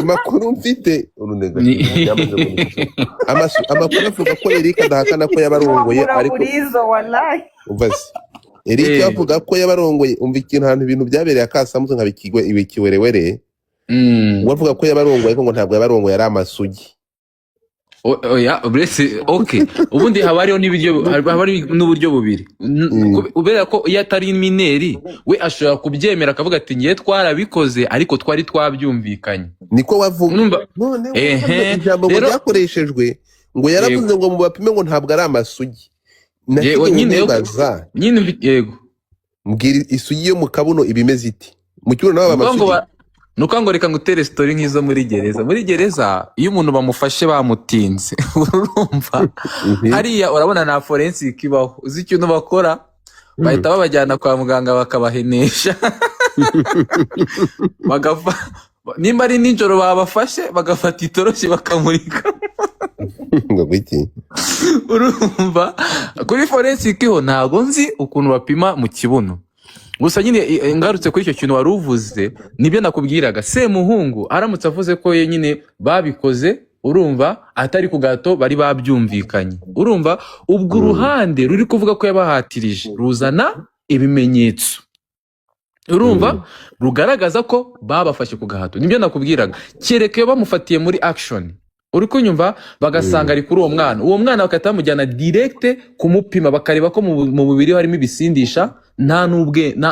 amakuru mfite urunega yamaze kunisha amakuru avuga ko Eric adahakana ko yabarongoye ariko uvaze Eric avuga ko yabarongoye umva ikintu ahantu ibintu byabereye akasamuzo nkabikigwe ibikiwerewere wavuga ko yabarongoye ko ngo ntabwo yabarongoye ari amasugi oya brese okay ubundi habariho n'ibiryo habari n'uburyo bubiri ubera ko iyo atari mineri we ashobora kubyemera akavuga ati ngiye twarabikoze ariko twari twabyumvikanye niko wavuga none ijambo ngo ryakoreshejwe ngo yaravuze ngo mu bapime ngo ntabwo ari amasugi nyine yego mbwira isugi yo mu kabuno ibimeze iti mu kibuno nawe amasugi nuko reka ngutere story nk'izo muri gereza iyo umuntu bamufashe bamutinze urumva hariya urabona na forensic ibaho uzi ikintu bakora bahita babajyana kwa muganga bakabahenesha nimba ari nijoro babafashe bagafata itoroshi bakamurika ngo biki urumva kuri forensic ho ntago nzi ukuntu bapima mu kibuno gusa nyine ngarutse kuri icyo kintu wari uvuze nibyo nakubwiraga Semuhungu aramutse avuze ko nyine babikoze urumva atari ku gato bari babyumvikanye urumva ubwo uruhande ruri kuvuga ko yabahatirije ruzana ibimenyetso urumva rugaragaza ko babafashe ku gahato nibyo nakubwiraga kereke bamufatiye muri action uri kunyumva bagasanga ari kuri uwo mwana bakata bamujyana direct kumupima bakareba ko mu mubiri harimo ibisindisha nta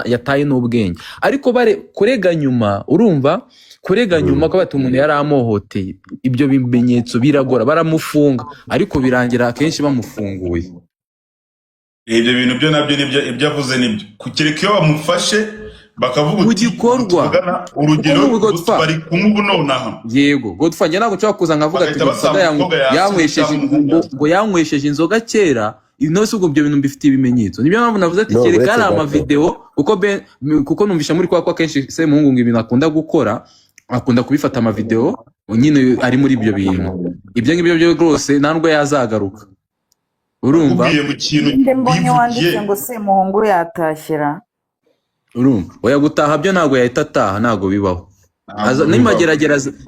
yataye n'ubwenge ariko kurega nyuma urumva kurega nyuma ko bati umuntu yari amohoteye ibyo bimenyetso biragora baramufunga ariko birangira akenshi bamufunguye ibyo bintu byo nabyo nibyo ibyo avuze nibyo kukereka iyo bamufashe bakavuga ugikorwa urugero bari kumubunonaha yego Godfather njye ntabwo nshobora kuza nkavuga ati ngo yanywesheje inzoga kera inose ubwo byo bintu bifite ibimenyetso nibyo mpamvu navuze ati kereka ari amavideo kuko numvisha muri kwa kenshi Semuhungu ngo ibintu akunda gukora akunda kubifata amavideo nyine ari muri ibyo bintu ibyo ngibyo byo rwose ntabwo yazagaruka urumva mbonye wanditse ngo Semuhungu yatashyira urumva oya gutaha byo ntabwo yahita ataha ntabwo bibaho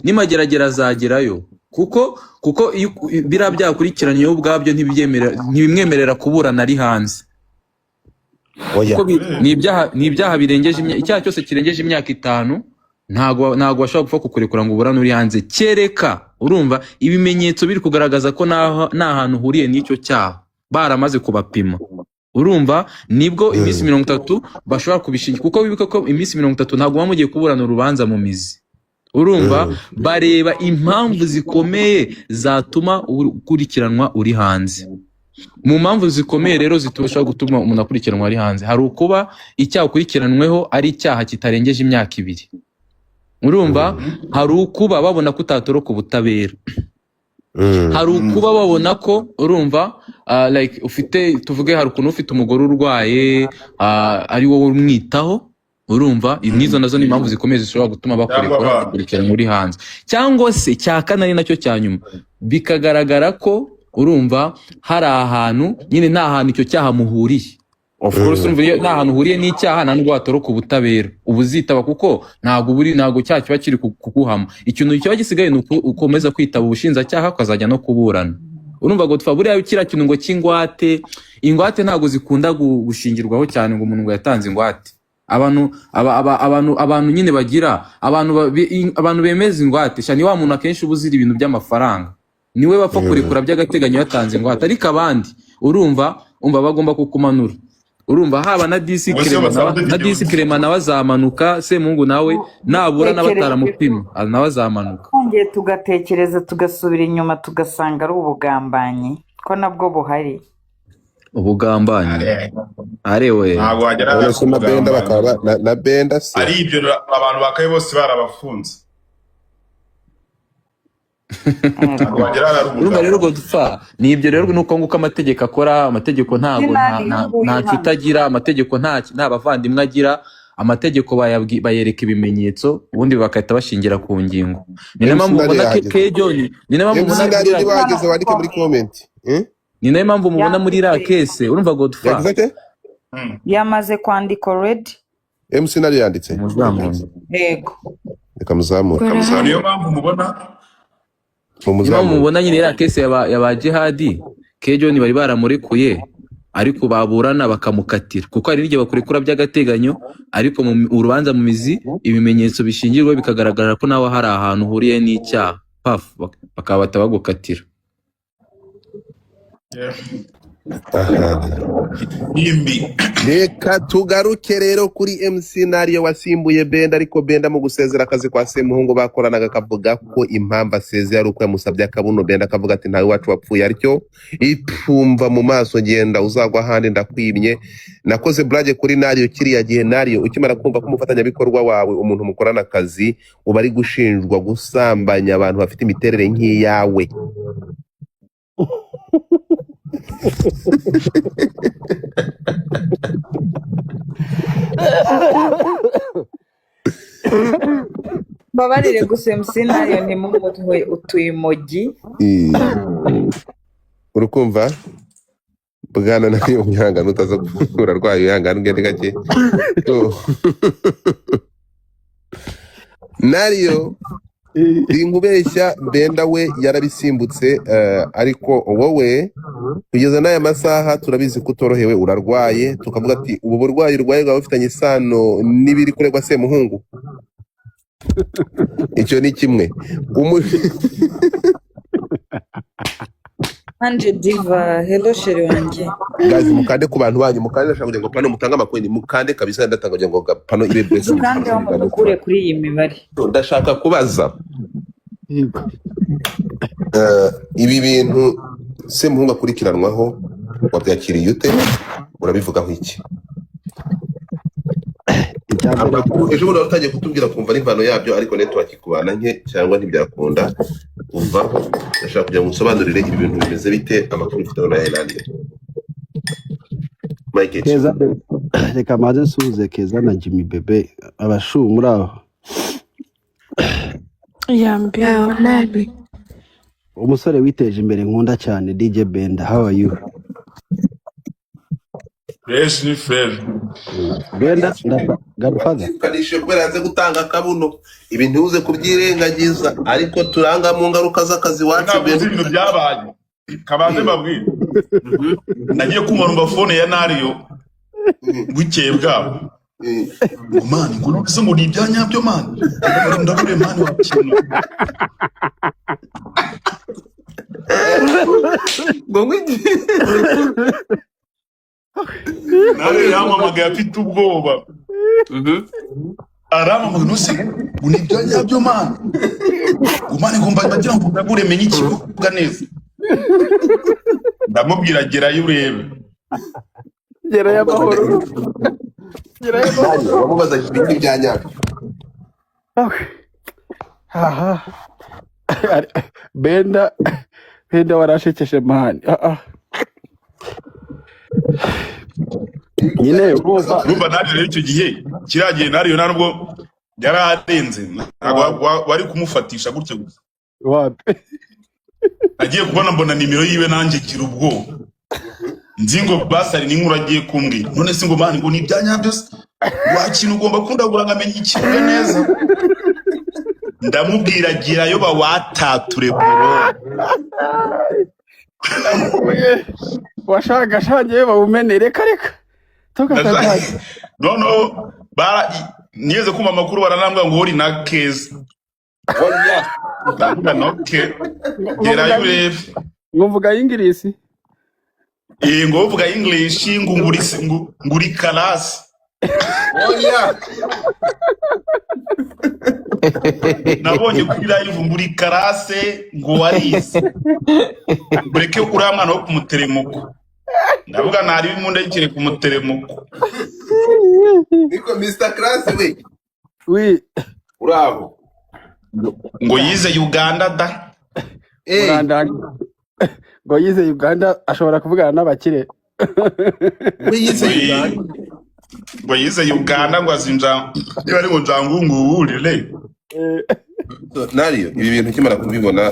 nimageragera azagerayo kuko biriya byakurikiranye ubwabyo ntibimwemerera kuburana ari hanze ni ibyaha birengeje icyaha cyose kirengeje imyaka 5 ntabwo washobora gupfa kukurekura ngo uburane uri hanze kereka urumva ibimenyetso biri kugaragaza ko nta hantu uhuriye n'icyo cyaha baramaze kubapima urumva nibwo iminsi 30 bashobora kubishingira kuko wibuka ko iminsi 30 ntabwo bamugiye kuburana urubanza mu mizi urumva bareba impamvu zikomeye zatuma ukurikiranwa uri hanze mu mpamvu zikomeye rero zitubasha gutuma umuntu akurikiranwa ari hanze hari ukuba icyaha ukurikiranweho ari icyaha kitarengeje imyaka 2 urumva hari ukuba babona ko utatoroka ubutabera hari ukuba babona ko urumva like ufite tuvuge hari ukuntu ufite umugore urwaye ari wowe umwitaho urumva nizo nazo ni impamvu zikomeye zishobora gutuma bakurekura kurikirana muri hanze cyangwa se cyakana ari nacyo cyanyuma bikagaragara ko urumva hari ahantu nyine nta hantu icyo cyaha muhuriye of course nta hantu uhuriye n'icyaha nta nubwo watoroka ubutabera ubuzitaba kuko ntabwo cyaha kiba kiri kuguhama ikintu kiba gisigaye ni ukomeza kwitaba ubushinjacyaha ukazajya no kuburana urumva Godfather buriya kiriya kintu ngo ingwate ntabwo zikunda gushingirwaho cyane ngo umuntu ngo yatanze ingwate abantu nyine bagira abantu bemeza ingwate shani wa muntu akenshi ubuzira ibintu by'amafaranga niwe bapfa kurekura by'agateganyo yatanze ingwate ariko abandi urumva bagomba kukumanura urumva haba na disikrema nawe azamanuka Semuhungu nawe nabura n'abataramupima nawe azamanuka twongeye tugatekereza tugasubira inyuma tugasanga ari ubugambanyi ko nabwo buhari ubugambanyi arewe ntabwo wagera na Benda bakaba na Benda se ari ibyo abantu bakaye bose barabafunze urumva rero Godfather ni ibyo rero nuko nguko amategeko akora amategeko ntago nta cutagira amategeko nta bavandimwe agira amategeko bayereka ibimenyetso ubundi bakahita bashingira ku ngingo ni nayo mpamvu mubona Kejoni ni nayo mpamvu mubona bageze wandike muri comment ni nayo mpamvu mubona muri iriya kese urumva Godfather yamaze kwandika already MC nari yanditse yego reka muzamure niyo mpamvu mubona mubona nyine iriya kese yaba Jihadi Kejo bari baramurekuye ariko baburana bakamukatira kuko hari n'igihe bakurekura by'agateganyo ariko mu urubanza mu mizi ibimenyetso bishingirwa bikagaragara ko nawe hari ahantu huriye n'icyaha bakaba batabagukatira. Reka tugaruke rero kuri MC Nario wasimbuye Benda, ariko Benda mu gusezera akazi kwa Semuhungu bakoranaga akavuga ko impamvu asezeye ari uko yamusabye akabuno. Benda akavuga ati ntawe wacu wapfuye aricyo ipfumva mu maso, genda uzagwa ahandi ndakwimye. Nakoze blage kuri Nario kiriya gihe. Nario ukimara kumva ko umufatanyabikorwa wawe umuntu mukorana akazi uba ari gushinjwa gusambanya abantu bafite imiterere nk'iyawe, babarire gusa MC Nario ntimumutuye utuimoji. urukumva bwana Nario mwihangane utaza kuvura rwayo, yihangane ugende gake. Nario inkubeshya Benda we yarabisimbutse, ariko wowe kugeza n'aya masaha turabizi ko utorohewe, urarwaye. Tukavuga ati ubu burwayi urwaye bwaba bufitanye isano n'ibiri kuregwa Semuhungu. Icyo ni kimwe. Anje Diva, hello sheri wanjye. Guys, mukande ku bantu banyu, mukande ndashaka kugira ngo pano mutanga amakweni, mukande kabisa, ndatanga kugira ngo pano ibe blessing. Mukande wamukure kuri iyi mibare. Ndashaka kubaza ibi bintu Semuhungu akurikiranwaho wabyakiriye ute? Urabivuga nk'iki? Ejo bundi utagiye kutubwira kumva n'imvano yabyo, ariko network ikubana nke cyangwa ntibyakunda umva. Ndashaka kugira ngo usobanurire ibi bintu bimeze bite, amakuru ufite na Irlande. Mike Keza, reka maze suze Keza na Jimmy Bebe abashu muri aho. Yambia nabi. Umusore witeje imbere nkunda cyane DJ Benda, how are you? Fresh ni fresh. Benda Godfather kanishe kubera yanze gutanga akabuno, ibintu uze kubyirengagiza, ariko turanga mu ngaruka z'akazi wacu. Benda ibintu byabaye kabanze babwira. Nagiye kumurumba phone ya Nario bukeye bwabo. Man, ngo nose ngo ni ibyanyabyo man. Ndabure man wa kintu. Ngo ngwiki Nario yamamaga afite ubwoba. Aramamaga nose ngo ni ibyanyabyo man. Umane ngomba bagira ngo ndabure menye ikivuga neza. Ndamubwira gerayo urebe. gerayo amahoro. wamubaza ibintu byanyabyo. Aha. Benda warashekeshe man. Nyine urumva Nario rero icyo gihe kiragiye Nario ntabwo yaradenze, wari kumufatisha gutyo gusa. Wapi? Agiye kubona mbona nimero yiwe nanjye gira ubwoba. Nzingo basari n'inkuru agiye kumbwira. None se ngo mani ngo ni ibyanyabyo wakintu ugomba kundabura ngamenya ikivuga neza. Ndamubwira gira yo bawatature bro. Washaka shanje bawumenere reka tokataje. No niyeze kuma makuru baranambwa ngo uri na Keza. Oya. Ndavuga noke. Gera yo urebe. Ngumvuga Ingirisi. Ngo uvuga English nguri kalasi. Oya. Nabonye kuri live nguri karase ngo warize. Bureke uriya mwana wo kumuteremuko. Ndavuga nari bimunda yikire kumuteremuko. Niko Mr. Class we. Oui. Urabo. Ngo yize Uganda da. Ngo yize Uganda ashobora kuvugana n'abakire. Ngo yize Uganda ngo azinja niba ari ngo njangungu urire. Nario ibi bintu kimara kubibona,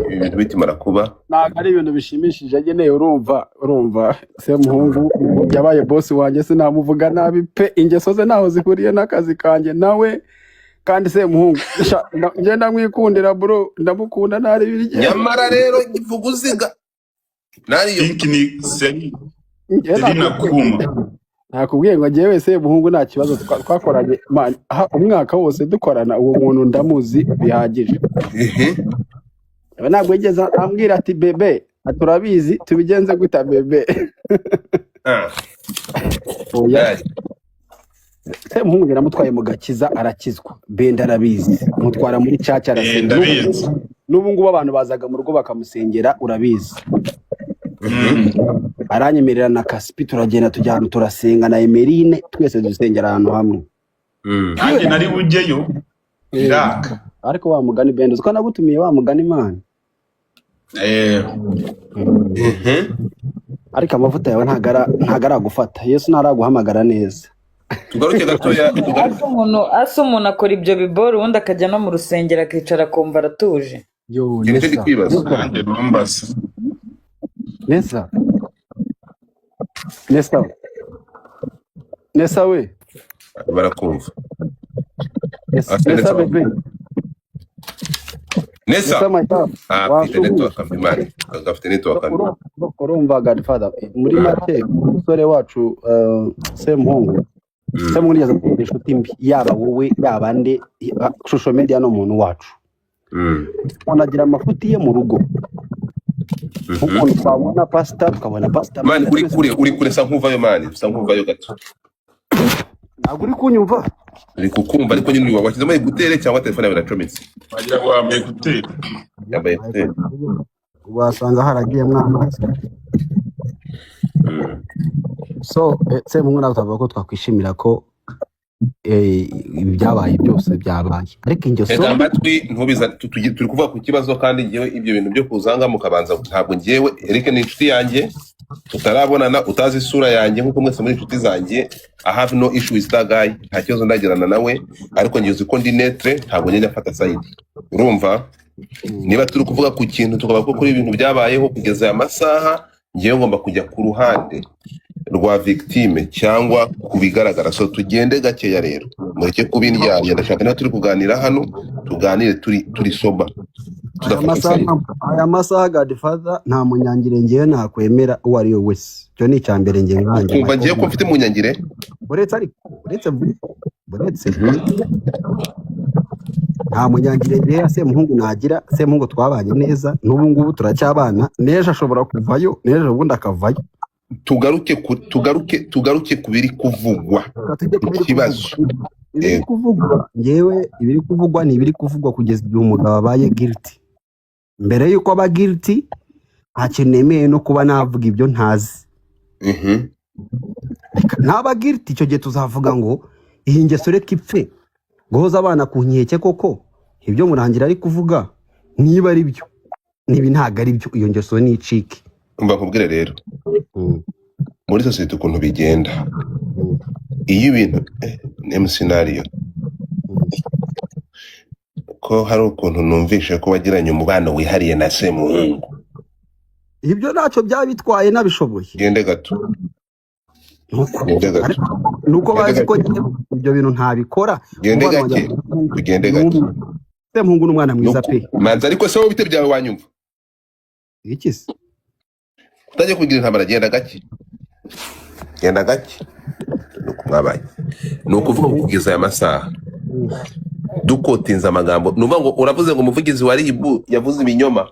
ibi bintu bitimara kuba ntabwo ari ibintu bishimishije nyine. Urumva Semuhungu yabaye boss wanjye, sinamuvuga nabi pe. Ingeso ze naho zihuriye n'akazi kanjye, nawe kandi se muhungu ngenda mwikundira bro ndamukunda ntari birye nyamara rero ivuguziga nariyo Pink ni Selina Kuma. nakubwiye ngo njyewe se muhungu nta kibazo twakoranye man umwaka wose dukorana uwo muntu ndamuzi bihagije ntabwo yigeze ambwira ati bebe aturabizi tubigenze guta bebe oya se muhungu namutwaye mu gakiza arakizwa benda arabizi mutwara muri caca Ndabizi. n'ubu ngubu abantu bazaga mu rugo bakamusengera urabizi aranyemerera na Kaspi turagenda tujyana turasenga na Emerine twese dusengera ahantu hamwe Nanjye nari bujyeyo iraka. ariko wa mugani benda uko nagutumiye wa mugani man ariko amavuta yawe ntagara gufata Yesu ntaraguhamagara neza tugaruke gatoya asa umuntu akora ibyo biboro ubundi akajya no mu rusengero akicara akumva aratuje. yo nje ndi kwibaza Nanjye numbasa. Nesa we barakumva Nesa bebe Nesa mayita afite network amimari agafite network urumva Godfather muri make umusore wacu Semuhungu yigeze kugira inshuti mbi yaba wowe yaba nde social media no muntu wacu wanagira amafuti ye mu rugo uko twabona pastor tukabona pastor man uri kure sa nkuvayo man sa nkuvayo gato ntabwo uri kunyumva uri kukumva ariko nyine washyizemo igutere cyangwa telefone yawe iracometse Wagira ngo wambaye kuteri. yambaye igutere wasanga haragiye mwamazi so Semuhungu nawe twavuga ko twakwishimira ko ibyabaye byose byabaye ariko ingeso reka amatwi ntubiza turi kuvuga ku kibazo kandi ngewe ibyo bintu byo kuzanga mukabanza ntabwo ngewe Eric ni inshuti yanjye tutarabonana utazi isura yanjye nkuko mwese muri inshuti zanjye I have no issue with that guy nta kibazo ndagirana nawe ariko ngiye ko ndi netre ntabwo njye afata side urumva niba turi kuvuga ku kintu tukaba ko kuri ibintu byabayeho kugeza aya masaha ngewe ngomba kujya ku ruhande rwa victime cyangwa kubigaragara so tugende gakeya rero mureke kubindyarya ndashaka niba turi kuganira hano tuganire turi soba aya masaha Godfather nta munyangire ngewe nakwemera uwo ari we wese cyo ni icyambere ngewe nkanjye kumva ngiye ko mfite munyangire uretse nta munyangire ngewe Semuhungu nagira Semuhungu twabanye neza n'ubu ngubu turacyabana neje ashobora kuvayo neje ubundi akavayo tugaruke kubiri kuvugwa ikibazo ibiri kuvugwa ngewe ibiri kuvugwa ni ibiri kuvugwa kugeza igihe umugabo abaye guilty mbere yuko aba guilty nta kintu nemeye no kuba navuga ibyo ntazi ntaba guilty icyo gihe tuzavuga ngo iyi ngeso reka ipfe guhoza abana ku nkeke koko ibyo murangira ari kuvuga niba ari byo nibi ntago ari byo iyo ngeso ni icike mbakubwire rero muri sosiyete ukuntu bigenda iyo ibintu ni scenario ko hari ukuntu numvishe ko wagiranye umubano wihariye na Semuhungu ibyo ntacyo byaba bitwaye nabishoboye gende gato nuko bazi ko ibyo bintu ntabikora gende gake tugende gake Semuhungu n'umwana mwiza pe manza ariko se wowe bite byawe wanyumva iki se utajya kugira intambara genda gake nuko mwabaye nuko uvuga kugeza aya masaha dukotinza amagambo nuvuga ngo uravuze ngo umuvugizi wa RIB yavuze ibinyoma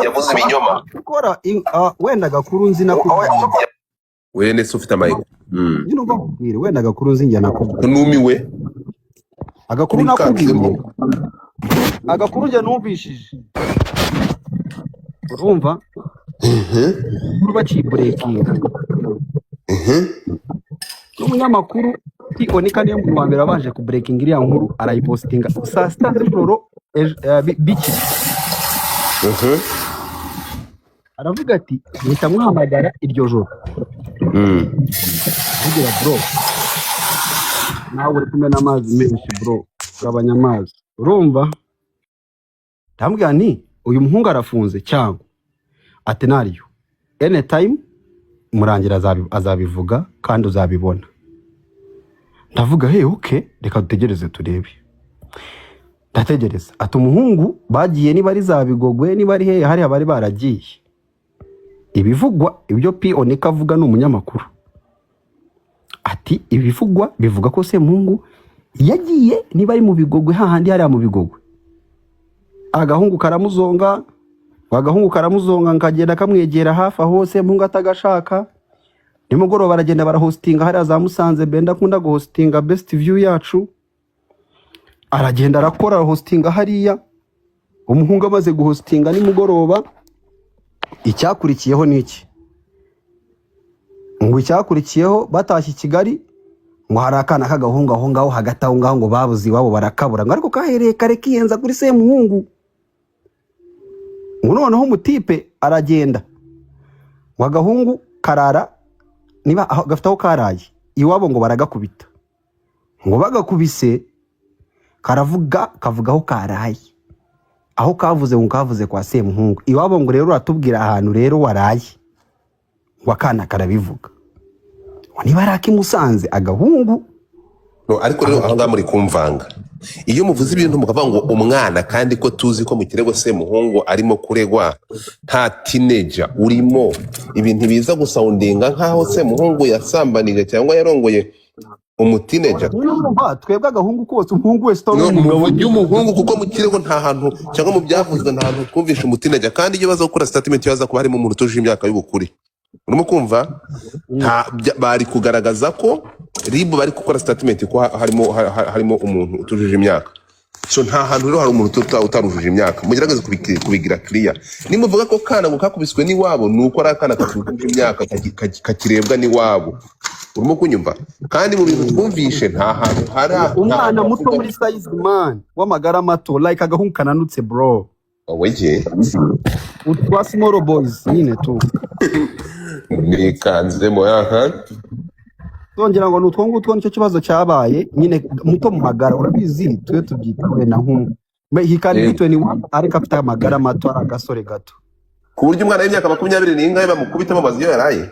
yavuze ibinyoma wenda gakuru nzi nakubwira wene se ufite amayiko nyine ubabwire wenda gakuru nzi njye nakubwira numiwe agakuru nakubwira agakuru njye numvishije urumva baciye burekinga n'umunyamakuru Onika niyo mu mbere abanje ku breaking iriya nkuru arayipostinga saa sita z'ijoro biki aravuga ati mpita muhamagara iryo joro avugira bro nawe uri kumena amazi menshi bro gabanya amazi urumva ndambwira nti uyu muhungu arafunze cyangwa ati nariyo anytime murangira azabivuga kandi uzabibona ndavuga hey okay reka dutegereze turebe. Ndategereza ati umuhungu bagiye niba ari za Bigogwe niba ari he hari abari baragiye. Ibivugwa ibyo Onika avuga n'umunyamakuru. Ati ibivugwa bivuga ko Semuhungu yagiye niba ari mu Bigogwe hahandi hari mu Bigogwe. Agahungu karamuzonga nkagenda kamwegera hafi aho Semuhungu atagashaka. Nimugoroba baragenda barahostinga hari za Musanze benda kunda guhostinga best view yacu. Aragenda arakora hostinga hariya. Umuhungu amaze guhostinga nimugoroba. Icyakurikiyeho niki? Ngo icyakurikiyeho batashye Kigali ngo hari akana k'agahungu aho ngaho hagati aho ngaho ngo babuzi wabo barakabura ngo ariko kahereye kare kiyenza kuri Semuhungu. Ngo noneho umutipe aragenda. Ngo agahungu karara niba gafite aho karaye iwabo ngo baragakubita. Ngo bagakubise kavuga aho karaye. Aho kavuze ngo kavuze kwa Semuhungu. Iwabo ngo rero uratubwira ahantu rero waraye. Wakana karabivuga. Niba araki Musanze agahungu. No ariko rero aho ngaho muri kumvanga. Iyo muvuze ibintu mukavuga ngo umwana kandi ko tuzi ko mu kirego Semuhungu arimo kuregwa nta teenager urimo ibintu biza gusoundinga nkaho Semuhungu yasambanije cyangwa yarongoye umutineja. Twebwe agahungu kose umuhungu wese y'umuhungu kuko mu kirego nta hantu cyangwa mu byavuzwe nta hantu twumvisha umutineja kandi iyo baza gukora statement yaza kuba harimo umuntu utuje imyaka y'ubukuri. Urimo kumva bari kugaragaza ko ribu bari gukora statement ko harimo umuntu utujuje imyaka. So nta hantu rero hari umuntu utarujuje imyaka. Mugerageze kubigira clear. Nimuvuga ko kana ngo kakubiswe ni wabo nuko ari akana katujuje imyaka kakirebwa ni wabo. Urimo kunyumva kandi mu bintu twumvishe nta hantu hari umwana muto muri size man w'amagara mato like agahungu kananutse bro. Oweje utwa small boys nyine tu nikanzemo yaha tongera ngo nutwo ngutwo nicyo kibazo cyabaye nyine muto mu magara urabizi twe tubyitwe na nku hikani bitwe ni ari kapita amagara mato agasore gato ku buryo umwana w'imyaka 20 n'ingahe bamukubita amazi yo yaraye.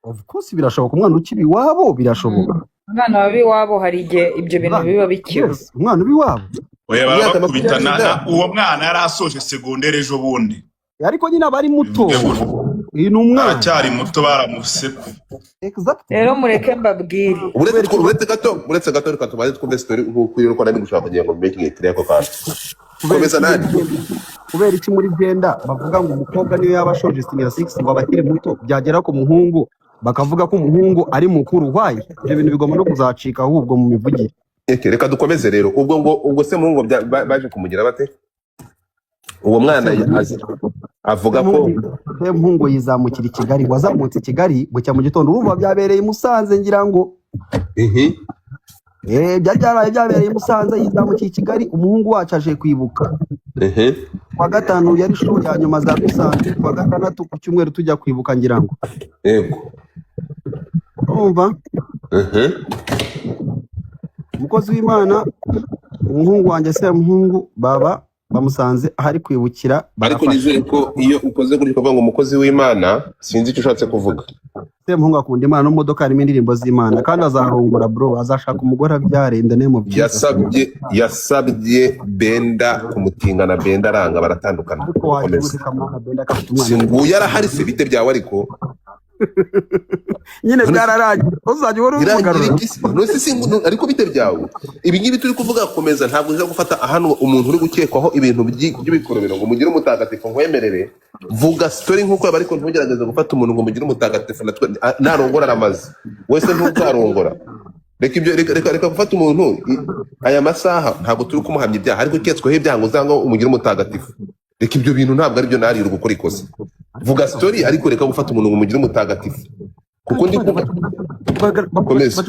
Of course birashoboka umwana ukibi wabo birashoboka. Umwana wabi wabo hari igihe ibyo bintu biba bikiwe. Umwana ubi wabo. Oya barakubitana uwo mwana yarasoje segondere ejo bundi. Ariko nyine abari muto. Iyi numwana cyari muto baramuse. Exactly. Rero mureke mbabwire. Uretse gato reka tubaze twumve story nk'uko ko nari gushaka kugira ngo making it clear ko kandi. Komeza nani? Kubera iki muri Genda bavuga ngo umukobwa niyo yabashoje senior 6 ngo abakiri muto byagera ko muhungu bakavuga ko umuhungu ari mukuru wayi. Ibyo bintu bigomba no kuzacika ahubwo mu mivugire. Reka dukomeze rero ubwo Semuhungu baje kumugira bate? Uwo mwana avuga ko Semuhungu yizamukira i Kigali wazamutse i Kigali bucya mu gitondo urumva byabereye Musanze ngira ngo byabereye Musanze yizamukira i Kigali umuhungu wacu aje kwibuka kwa gatanu yari shuri ya nyuma za Musanze kwa gatandatu ku cyumweru tujya kwibuka ngira ngo yego urumva umukozi w'Imana umuhungu wanjye Semuhungu baba bamusanze ahari kwibukira. Ariko nizere ko iyo ukoze guri kuvuga ngo umukozi w'Imana sinzi icyo ushatse kuvuga. Semuhungu akunda Imana no modoka harimo indirimbo z'Imana kandi azarongora bro azashaka umugore abyarenda ne mu yasabye Benda kumutingana Benda aranga baratandukana. Singuye arahari se bite byawe ariko nyine byararaje uzajya wari umugarura no singu ariko bite byawe ibi ngibi turi kuvuga komeza ntabwo nje gufata hano umuntu uri gukekwaho ibintu by'ibikorobero ngo mugire umutagatifu nkwemerere vuga story nkuko yaba ariko ntugerageze gufata umuntu ngo mugire umutagatifu narongora aramaze wese ntutarongora reka gufata umuntu aya masaha ntabwo turi kumuhamya ibyaha ariko ketsweho ibyaha ngo uzanga umugire umutagatifu. Reka ibyo bintu ntabwo ari byo narira gukora ikosa. Vuga story ariko reka gufata umuntu ngo mugire umutagatifu. Kuko ndi komeza.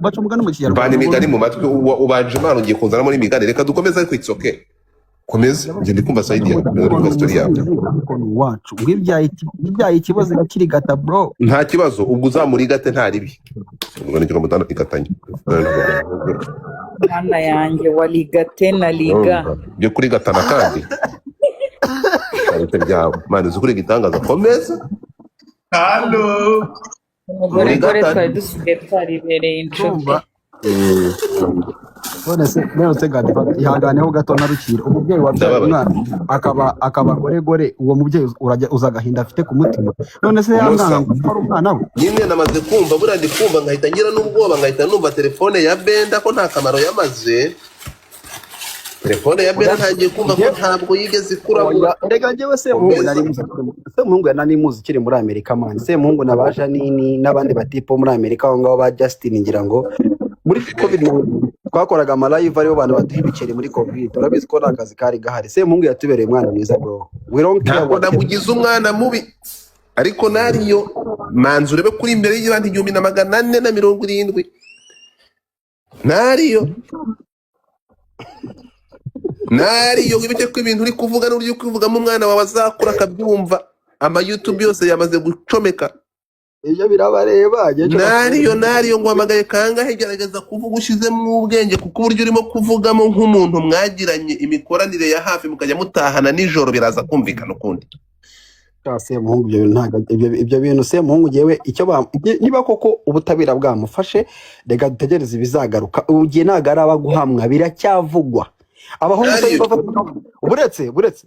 Baca umugani mu Kinyarwanda. Bani migani mu matwi ubanje Imana ugiye kuzanamo n'imigani reka dukomeze ariko it's okay. Komeza nje ndikumva side ya vuga story yawe. Wacu ngibyaye ikibazo gakiri gata bro. Nta kibazo ubwo uzamurigate nta ribi. Ubwo nicyo mutana igatanya. Mwana yanjye waligate na liga. Byo kuri gatana kandi. Ariko byawe Mana uzukuri gitangaza komeza. Halo. Umugore twari dusigaye twaribereye inshuti. none se Godfather ihanganeho gato narukira umubyeyi wabyaye umwana akaba gore uwo mubyeyi uzagahinda afite ku mutima none se yangana gukora umwana we nyine namaze kumva buriya ndi kumva nkahita ngira n'ubwoba nkahita numva telefone ya Benda ko nta kamaro yamaze telefone ya Benda ntagiye kumva ko ntabwo yigeze ikura ndega njyewe Semuhungu yananimuzi kiri muri Amerika man Semuhungu nabasha nini n'abandi batipo muri Amerika aho ngaho ba Justin ngira ngo muri covid twakoraga ama live ariho abantu batuye ibiceri muri covid urabizi ko nakazi kari gahari Semuhungu yatubereye umwana mwiza bro ntabwo namugize umwana mubi ariko nariyo manzi urebe kuri imbere y'ibandi 1470 nariyo wibike ko ibintu uri kuvuga n'uburyo kwivugamo umwana wawe azakura akabyumva ama YouTube yose yamaze gucomeka iyo birabareba nariyo ngo hamagaye kangahe gerageza kuvuga ushizemo ubwenge kuko uburyo urimo kuvugamo nk'umuntu mwagiranye imikoranire ya hafi mukajya mutahana nijoro biraza kumvikana ukundi Semuhungu ibyo bintu Semuhungu jewe icyo niba koko ubutabera bwamufashe rega dutegereze ibizagaruka ugiye nagaraba guhamwa biracyavugwa abahungu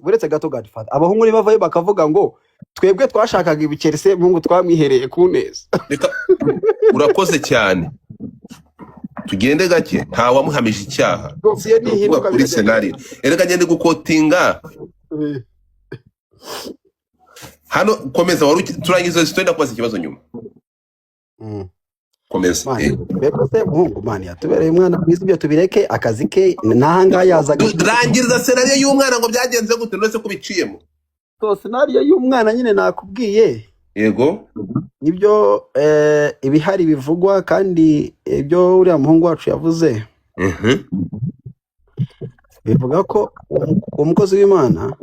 buretse gato Godfather abahungu ni bavayo bakavuga ngo twebwe twashakaga ibiceri Semuhungu twamwihereye ku neza urakoze cyane tugende gake nta wamuhamije icyaha kuri scenario erega ngende gukotinga hano komeza turangiza sitenda kubaza ikibazo nyuma komeza beko Semuhungu man yatubereye umwana mwiza ibyo tubireke akazi ke nahanga yazaga rangiriza scenario y'umwana ngo byagenze gute nose kubiciyemo so scenario y'umwana nyine nakubwiye yego nibyo ibihari bivugwa kandi ibyo uriya muhungu wacu yavuze bivuga ko umukozi w'Imana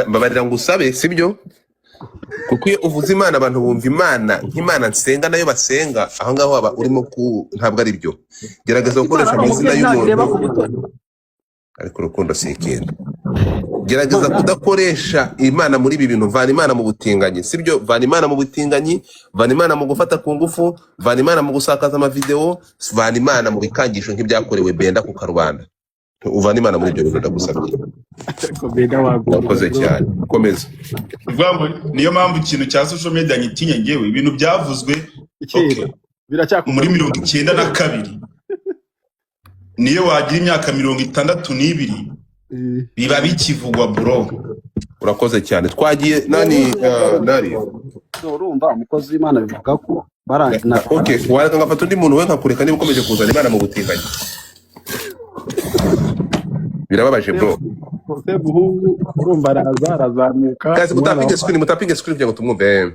babarira ngo usabe sibyo kuko iyo uvuze Imana abantu bumva Imana nk'Imana nsenga nayo basenga aho ngaho waba urimo ntabwo ari byo gerageza gukoresha amazina y'umuntu ariko urukundo si ikintu gerageza kudakoresha Imana muri ibi bintu vana Imana mu butinganyi sibyo vana Imana mu butinganyi vana Imana mu gufata ku ngufu vana Imana mu gusakaza amavideo vana Imana mu bikangisho nk'ibyakorewe Benda ku karubanda uvana Imana muri ibyo bintu ndagusabye wakoze cyane komeza niyo mpamvu ikintu cya social media nyitinya ngewe ibintu byavuzwe muri 92 niyo wagira imyaka 62 biba bikivugwa bro urakoze cyane twagiye nani urumva umukozi w'Imana bivuga ko barangana wareka ngafata undi muntu we nkakureka niba ukomeje kuzana Imana mu butinganyi birababaje bro Semuhungu urumva arazamuka kazi mutapinge screen kugira ngo tumwumve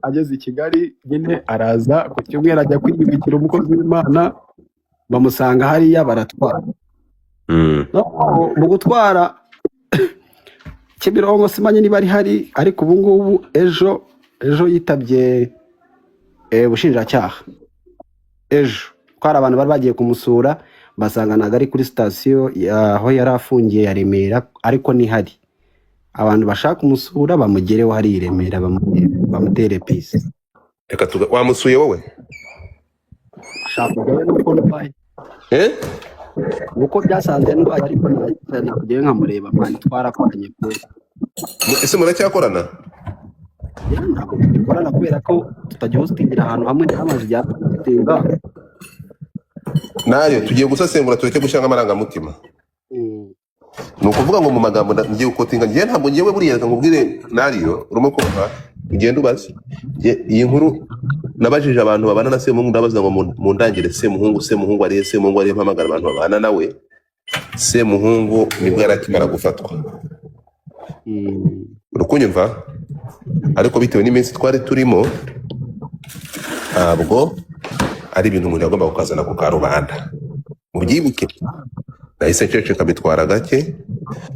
ageze i Kigali nyine araza ku cyumweru ajya kwiyibikira umukozi w'Imana bamusanga hariya baratwara mu gutwara Kimironko simanye niba ari hari ariko ubu ngubu ejo yitabye ubushinjacyaha ejo twara abantu bari bagiye kumusura basanganaga ari kuri sitasiyo aho yari afungiye ya Remera ariko ni hari abantu bashaka kumusura bamugereho hari i Remera bamutere pisi reka wamusuye wowe ashaka kujyayo nuko ndwaye uko byasanze ndwaye ariko nakujyayo nkamureba mani twarakoranye pe ese muracyakorana ntabwo dukorana kubera ko tutajya hostingira ahantu hamwe n'amazi bya hostinga nayo tugiye gusesengura tureke gushanga amarangamutima ni ukuvuga ngo mu magambo ngiye gukotinga ngiye ntabwo ngiye buriya nkubwire nariyo urimo kumva ugenda ubaze iyi nkuru nabajije abantu babana na Semuhungu ndabaza ngo mu ndangire Semuhungu ari mpamagara abantu babana nawe Semuhungu nibwo yarakimara gufatwa urukunyumva ariko bitewe n'iminsi twari turimo ntabwo ari ibintu umuntu yagomba kukazana ku karubanda mubyibuke nahise nceceka bitwara gake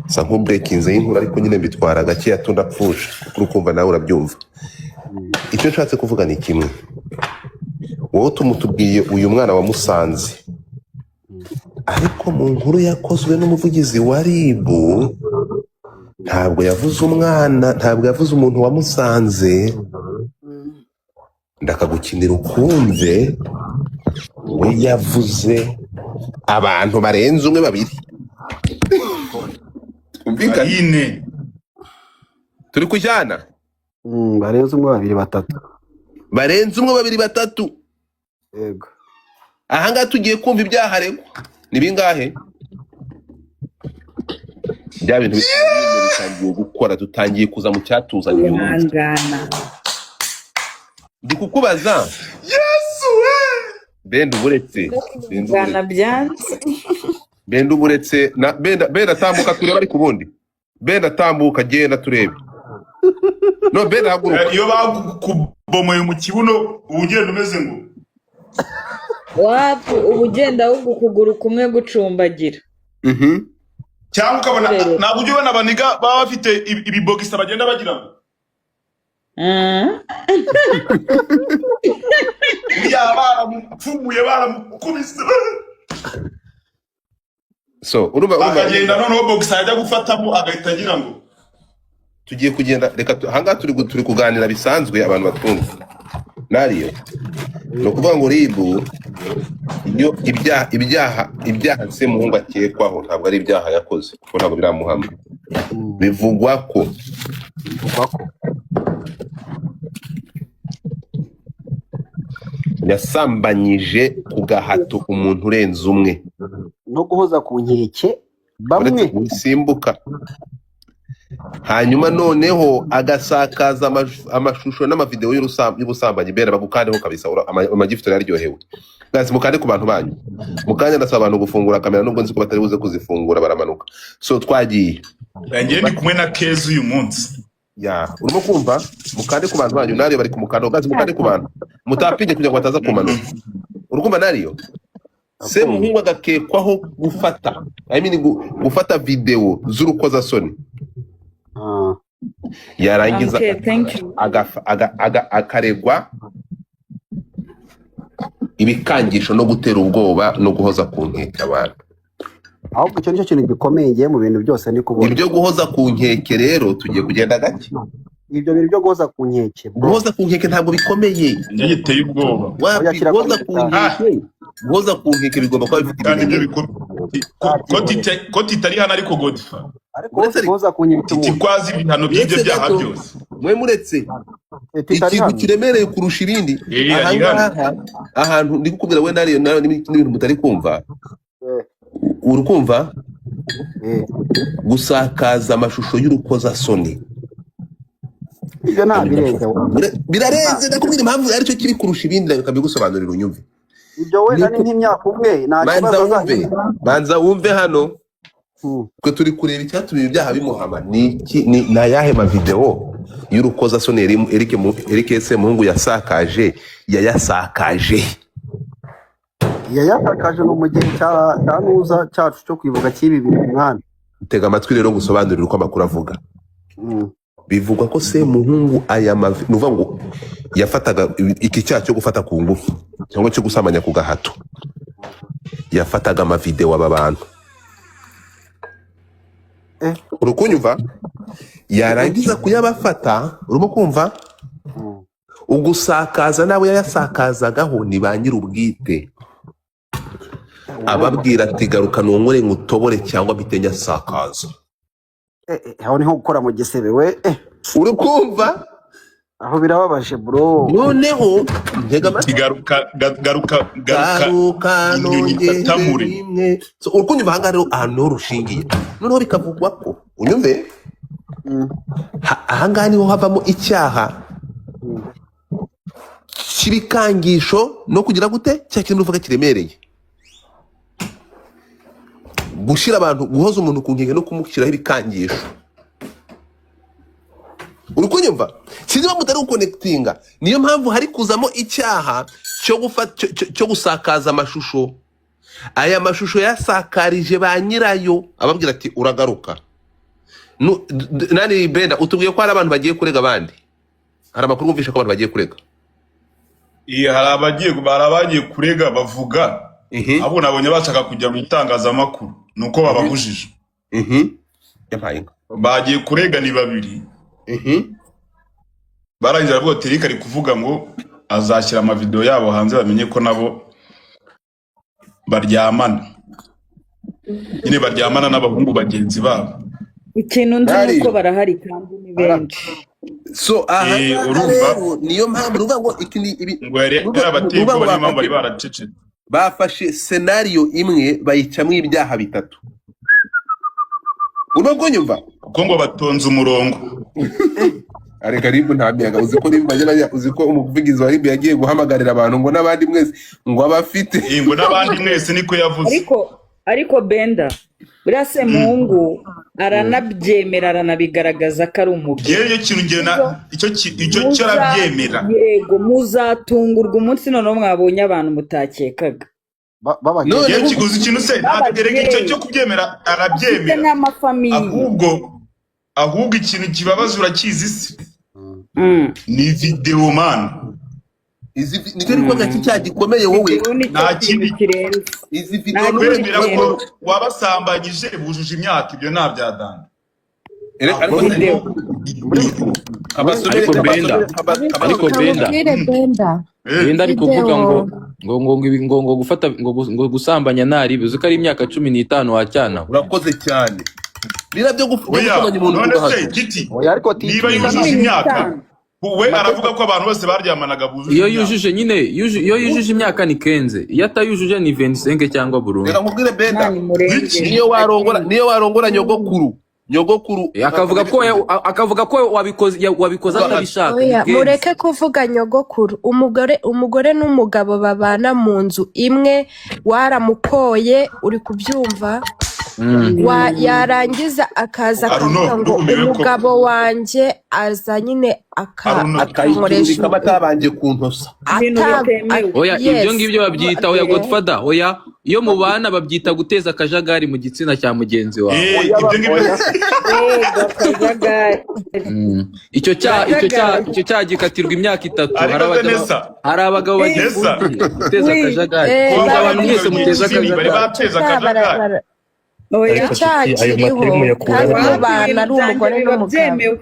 sa nk'ubrekinze y'inkuru ariko nyine bitwara gake yatunda pfusha kuko urukumva nawe urabyumva icyo nshatse kuvuga ni kimwe wowe tumutubwiye uyu mwana wamusanze ariko mu nkuru yakozwe n'umuvugizi wa RIB ntabwo yavuze umwana ntabwo yavuze umuntu wamusanze ndakagukinira ukumve we yavuze abantu barenze umwe babiri umvikana Aline turi kujyana barenze umwe babiri batatu barenze umwe babiri batatu yego ahangaha tugiye kumva ibyaha aregwa ni bingahe bya bintu bitangiye gukora tutangiye kuza mu cyatuzanye uyu munsi ndi kukubaza Yesu we benda uburetse benda uburetse na benda tambuka turebe ari kubundi benda tambuka genda turebe no benda haguruka iyo bakubomoye mu kibuno ubugenda umeze ngo wapi ubugenda ahubwo ukuguru kumwe gucumbagira cyangwa ukabona ntabwo ujya ubona abaniga baba bafite ibibogisa bagenda bagira ngo ya baramupfumuye baramukubise so urumva akagenda noneho bogisa yajya gufatamo agahita agira ngo tugiye kugenda reka ahangaha turi kuganira bisanzwe abantu batumva nariyo no kuvuga ngo ribu iyo ibyaha se muhungu akekwaho ntabwo ari ibyaha yakoze kuko ntabwo biramuhama bivugwa ko yasambanyije ku gahato umuntu urenze umwe no guhoza ku nkeke bamwe simbuka hanyuma noneho agasakaza amashusho n'amavideo y'ubusambanyi bera bagukandeho kabisa amagifito yaryohewe gazi mukande ku bantu banyu mukanya ndasaba abantu gufungura kamera nubwo nzi ko batari buze kuzifungura baramanuka so twagiye ngiye ndi kumwe na Keza uyu munsi ya urimo kumva mukande ku bantu banyu nariyo bari kumukanda gazi mukande ku bantu mutapinge kugira ngo bataza kumanuka urukumva nariyo se muhungu agakekwaho gufata gufata video z'urukozasoni yarangiza akaregwa ibikangisho no gutera ubwoba no guhoza ku nkeke abantu ahubwo icyo nicyo kintu gikomeye ngiye mu bintu byose ni kubona ibyo guhoza ku nkeke rero tugiye kugenda gake ibyo bintu byo guhoza ku nkeke ntabwo bikomeye giteye ubwoba guhoza ku nkeke bigomba kuba bifite ko titari hano ariko Godfa guhoza ku nkeke tikwazi ibihano by'ibyo byaha byose mwe muretse ikintu kiremereye kurusha ibindi ahantu ndi kukubwira we nariyo n'ibintu mutari kumva urukumva gusakaza amashusho y'urukozasoni ibyo ntabirenze birarenze ndakubwira impamvu aricyo kiri kurusha ibindi ukabigusobanurira unyumve ibyo wenda ni nk'imyaka umwe nta kibazo banza wumve hano twe turi kureba icyatuma ibyaha bimuhama ni ayahe mavideo y'urukozasoni Eric Semuhungu yasakaje yayasakaje mu gihe cya nuza cyacu cyo kwibuka cy'ibi mwana tega amatwi rero gusobanurira uko amakuru avuga bivugwa ko Semuhungu aya nuvuga ngo yafataga iki cyaha cyo gufata ku ngufu cyangwa cyo gusambanya ku gahato yafataga amavideo aba bantu urukunyumva yarangiza kuyabafata urimo kumva ugusakaza nawe yayasakazagaho ni ba nyir'ubwite ababwira ati garuka nongore ngutobore cyangwa bitenya sakaza aho niho gukora mu gisebe we urukumva aho birababaje bro noneho garuka nongere so urukunyumva hanga rero ahantu rushingiye noneho bikavugwa ko unyumve ahangaha niho havamo icyaha cy'ibikangisho no kugira gute cya kintu uvuga kiremereye gushira abantu guhoza umuntu ku nkenge no kumushyiraho ibikangisho uri kunyumva sinzi impamvu utari gukonekitinga niyo mpamvu hari kuzamo icyaha cyo gusakaza amashusho aya mashusho yasakarije ba nyirayo ababwira ati uragaruka nani Benda utubwiye ko hari abantu bagiye kurega abandi hari amakuru wumvisha ko abantu bagiye kurega hari abagiye kurega bavuga abo nabonye bashaka kujya mu itangazamakuru nuko bababujije bagiye kurega ni babiri barangiza baravuga ati Eric ari kuvuga ngo azashyira amavideo yabo hanze bamenye ko nabo baryamana nyine baryamana n'abahungu bagenzi babo. Ikintu nzi nuko barahari kandi ni benshi. So aha urumva niyo mpamvu uruvuga ngo iki ni ngo yari abatembo niyo mpamvu bari baracecetse. Bafashe scenario imwe bayicamwe ibyaha bitatu. Urubwo nyumva kuko ngo batonze umurongo. Ari karibu nta miyaga uziko nimba uziko umuvugizi wa Ribu yagiye guhamagarira abantu ngo nabandi mwese ngo abafite ngo nabandi mwese niko yavuze. Ariko Benda buriya Semungu aranabyemera aranabigaragaza ko ari umugabo. Yewe kintu ngena icyo cyarabyemera. Yego muzatungurwa umunsi none mwabonye abantu mutakekaga. Yewe kiguzi ikintu se ntagereka icyo cyo kubyemera arabyemera. Ahubwo ikintu kibabaza urakizi se. Ni video man. Nicyo riko gaki cyagikomeye wowe nta kindi kirenze. Izi video n'ubwira ko wabasambanyije bujuje imyaka ibyo ntabyadanda. Ariko Benda ari kuvuga ngo gufata ngo gusambanya nari bivuze ko ari imyaka 15 wacyana. Urakoze cyane. Bira byo gufanya umuntu ariko niba yujuje imyaka we aravuga ko abantu bose baryamanaga bujuje. Iyo yujuje nyine iyo yujuje imyaka ni kenze. Iyo atayujuje ni 25 cyangwa burundu. Reka nkubwire Benda niyo warongora nyogokuru akavuga ko wabikoze atabishaka. Mureke kuvuga nyogokuru. Umugore n'umugabo babana mu nzu imwe waramukoye uri kubyumva. Yarangiza akaza akavuga ngo umugabo wanje aza nyine akamuresha abatabanje kuntosa. Oya ibyo ngibyo babyita oya Godfather oya iyo mubana babyita guteza akajagari mu gitsina cya mugenzi wawe. Icyo cya gikatirwa imyaka 3. Hari abagabo bagiteza akajagari. Kumva abantu mwese muteza akajagari. Icyaha kiriho kandi mubana ari umugore n'umugabo.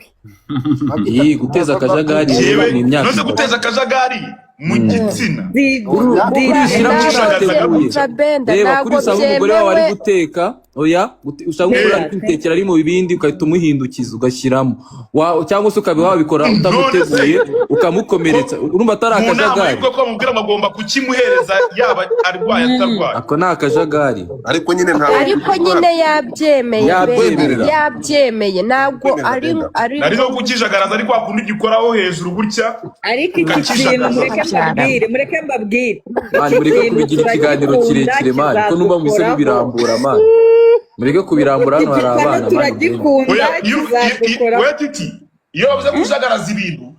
Guteza akajagari ni imyaka. None guteza akajagari mu gitsina. Reba kuri sabo umugore wawe ari guteka oya usanga ukora kwitekera ari mu bibindi ukahita umuhindukiza ugashyiramo cyangwa se ukabiha wabikora utamuteguye ukamukomeretsa urumva atari akajagari. Ko bamubwira bagomba kukimuhereza yaba arwaye atarwaye. Ako ni akajagari. Ariko nyine yabyemeye ntabwo ari no kukijagaraza ariko akundi gikoraho hejuru gutya. Ariko iki kintu mureke mbabwire mureke kubigira ikiganiro kirekire mani ko numva mwise mubirambura mani. Mureke kubirambura hano hari abana turagikunda we titi iyo bavuze kujagaraza ibintu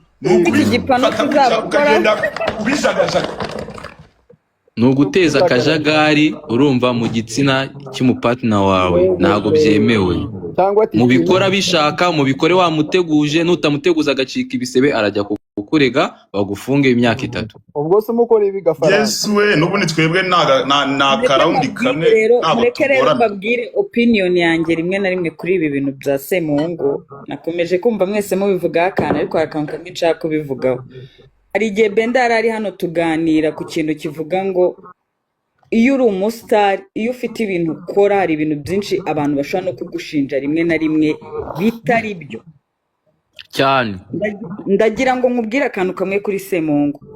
ni uguteza akajagari urumva mu gitsina cy'umupartner wawe ntago byemewe. Mubikora bishaka mubikore wamuteguje nutamuteguza agacika ibisebe arajya kukurega bagufunge imyaka 3. Ubwo se mukora ibi gafaranga. Yes we nubundi twebwe na karawundi kamwe ntabwo tugora. Mbabwire opinion yanjye rimwe na rimwe kuri ibi bintu bya Semungu. Nakomeje kumva mwese mubivuga akana ariko akanka nshaka kubivugaho. Hari igihe Benda ari hano tuganira ku kintu kivuga ngo iyo uri umustar iyo ufite ibintu ukora hari ibintu byinshi abantu bashobora no kugushinja rimwe na rimwe bitari byo cyane. Ndagira ngo nkubwire akantu kamwe kuri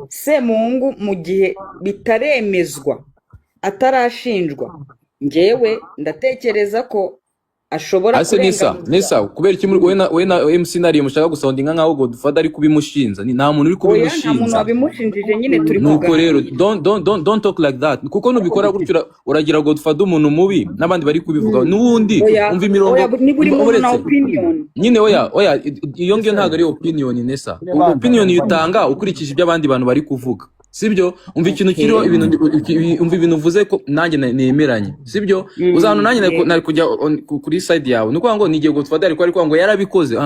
Semungu mu gihe bitaremezwa atarashinjwa ngewe ndatekereza ko ashobora kurenga. Nisa kubera iki we na MC nari mushaka gusoundinga nkaho Godfather ari kubimushinza ni nta muntu uri kubimushinza. Nta muntu wabimushinjije nyine turi kuganira. Nuko rero don't talk like that kuko nubikora gutyo uragira Godfather umuntu mubi nabandi bari kubivuga nubundi umva imirongo nyine oya iyo ngiyo ntago ari opinion Nesa. Opinion yutanga ukurikije ibyo abandi bantu bari kuvuga sibyo. Umva ikintu kiriho ibintu uvuze ko nanjye nemeranye sibyo. Uzano nanjye nari kujya kuri side yawe nuko ngo nigiye Godfather ariko ngo yarabikoze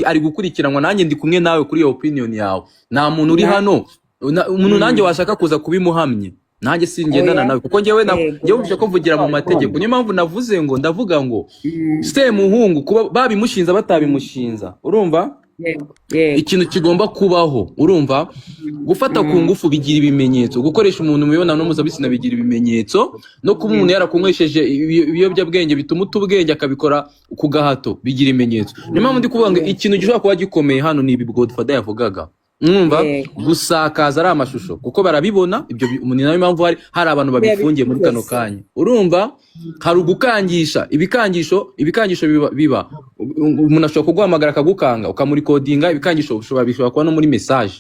ari gukurikiranwa nanjye ndi kumwe nawe kuri iyo opinion yawe. Nta muntu uri hano umuntu nanjye washaka kuza kubimuhamye nanjye singendana nawe kuko njyewe mfite ko mvugira mu mategeko. Niyo mpamvu navuze ngo ndavuga ngo Semuhungu kuba babimushinza batabimushinza urumva yego ikintu kigomba kubaho urumva gufata ku ngufu bigira ibimenyetso gukoresha umuntu mu mibonano mpuzabitsina bigira ibimenyetso no kuba umuntu yarakunywesheje ibiyobyabwenge bituma ubwenge akabikora ku gahato bigira ibimenyetso niyo mpamvu ndi kuvuga ngo ikintu gishobora kuba gikomeye hano ni ibi Godfather yavugaga mwumva gusakaza ari amashusho kuko barabibona ibyo umuntu nayo mpamvu hari abantu babifungiye muri kano kanya urumva hari ugukangisha ibikangisho biba umuntu ashobora kuguhamagara akagukanga ukamurikodinga ibikangisho bishobora kuba no muri message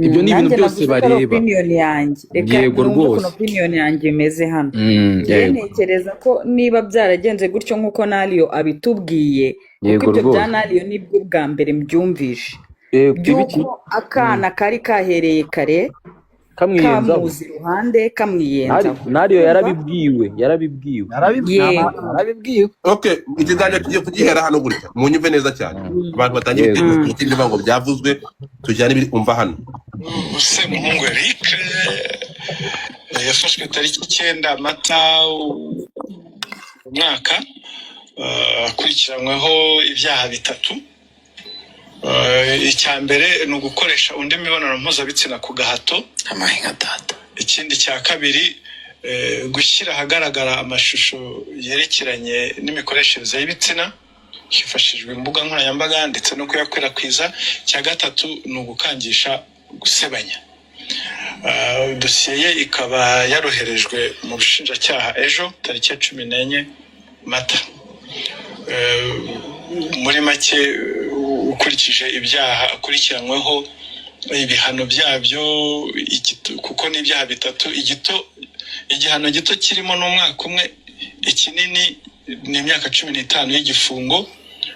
ibyo ni ibintu byose bareba yego rwose opinion yanjye imeze hano ntekereza ko niba byaragenze gutyo nk'uko Nalio abitubwiye kuko ibyo bya Nalio nibwo bwa mbere mbyumvishe byuko akana kari kahereye kare kamuzi iruhande kamwiyenza Nalio yarabibwiwe okay ikiganiro tugiye kugihera hano gutya munyumve neza cyane abantu batangiye ikindi bango byavuzwe tujyane biri umva hano Semuhungu Eric yafashwe tariki 9 Mata umwaka akurikiranyweho ibyaha bitatu icya mbere ni ugukoresha undi mibonano mpuzabitsina ku gahato amahinga data ikindi cya kabiri gushyira ahagaragara amashusho yerekeranye n'imikoreshereze y'ibitsina hifashishijwe imbuga nkoranyambaga ndetse no kuyakwirakwiza cya gatatu ni ugukangisha gusebanya dosiye ye ikaba yaroherejwe mu bushinjacyaha ejo tariki ya 14 Mata muri make ukurikije ibyaha akurikiranyweho ibihano byabyo kuko n'ibyaha bitatu igihano gito kirimo n'umwaka umwe ikinini ni imyaka 15 y'igifungo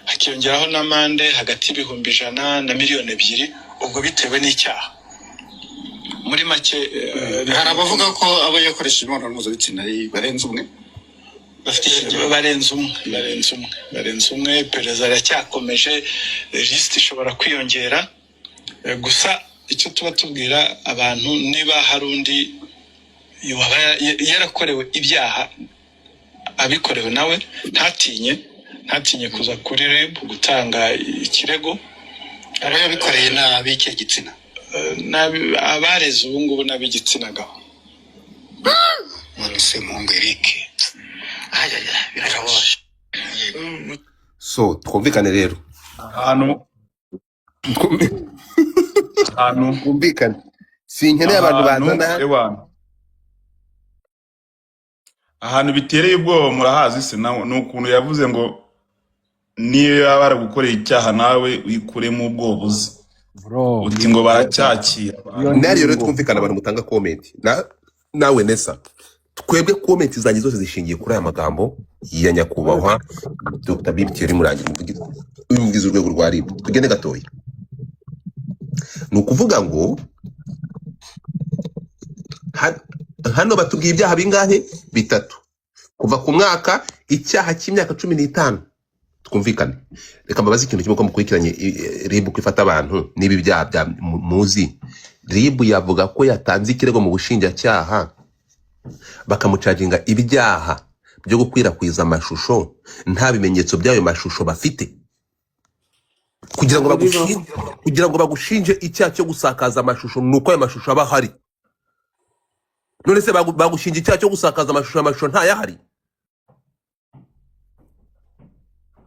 hakiyongeraho n'amande hagati y'ibihumbi 100 na miliyoni 2 ubwo bitewe n'icyaha muri make hari abavuga ko abo yakoresha imibonano mpuzabitsina barenze umwe barenze umwe perezida aracyakomeje liste ishobora kwiyongera gusa icyo tuba tubwira abantu niba hari undi yarakorewe ibyaha abikorewe nawe ntatinye kuza kuri RIB gutanga ikirego abo yabikoreye n'ab'iki gitsina abareze ubu ngubu n'ab'igitsina gabo Semuhungu Eric so twumvikane rero ahantu twumvikane sinkeneye abantu bazana ahantu bitereye ubwoba murahazi se nawe ni ukuntu yavuze ngo niba baragukoreye icyaha nawe wikuremo ubwobuzi uti ngo baracyakira Nalio rero twumvikana abantu mutanga comment nawe Nessa twebwe comment zanjye zose zishingiye kuri aya magambo ya nyakubahwa Dr. Bibi Thierry Murangi umuvugizi urwego rwa RIB tugende gatoya ni ukuvuga ngo hano batubwiye ibyaha bingahe bitatu kuva ku mwaka icyaha cy'imyaka 15 twumvikane reka mbabaze ikintu kimwe ko mukurikiranye RIB kwifata abantu nibi byaha bya muzi RIB yavuga ko yatanze ikirego mu bushinjacyaha bakamucaginga ibyaha byo gukwirakwiza amashusho nta bimenyetso by'ayo mashusho bafite kugira ngo bagushinje icyaha cyo gusakaza amashusho nuko ayo mashusho aba hari none se bagushinje icyaha cyo gusakaza amashusho nta yahari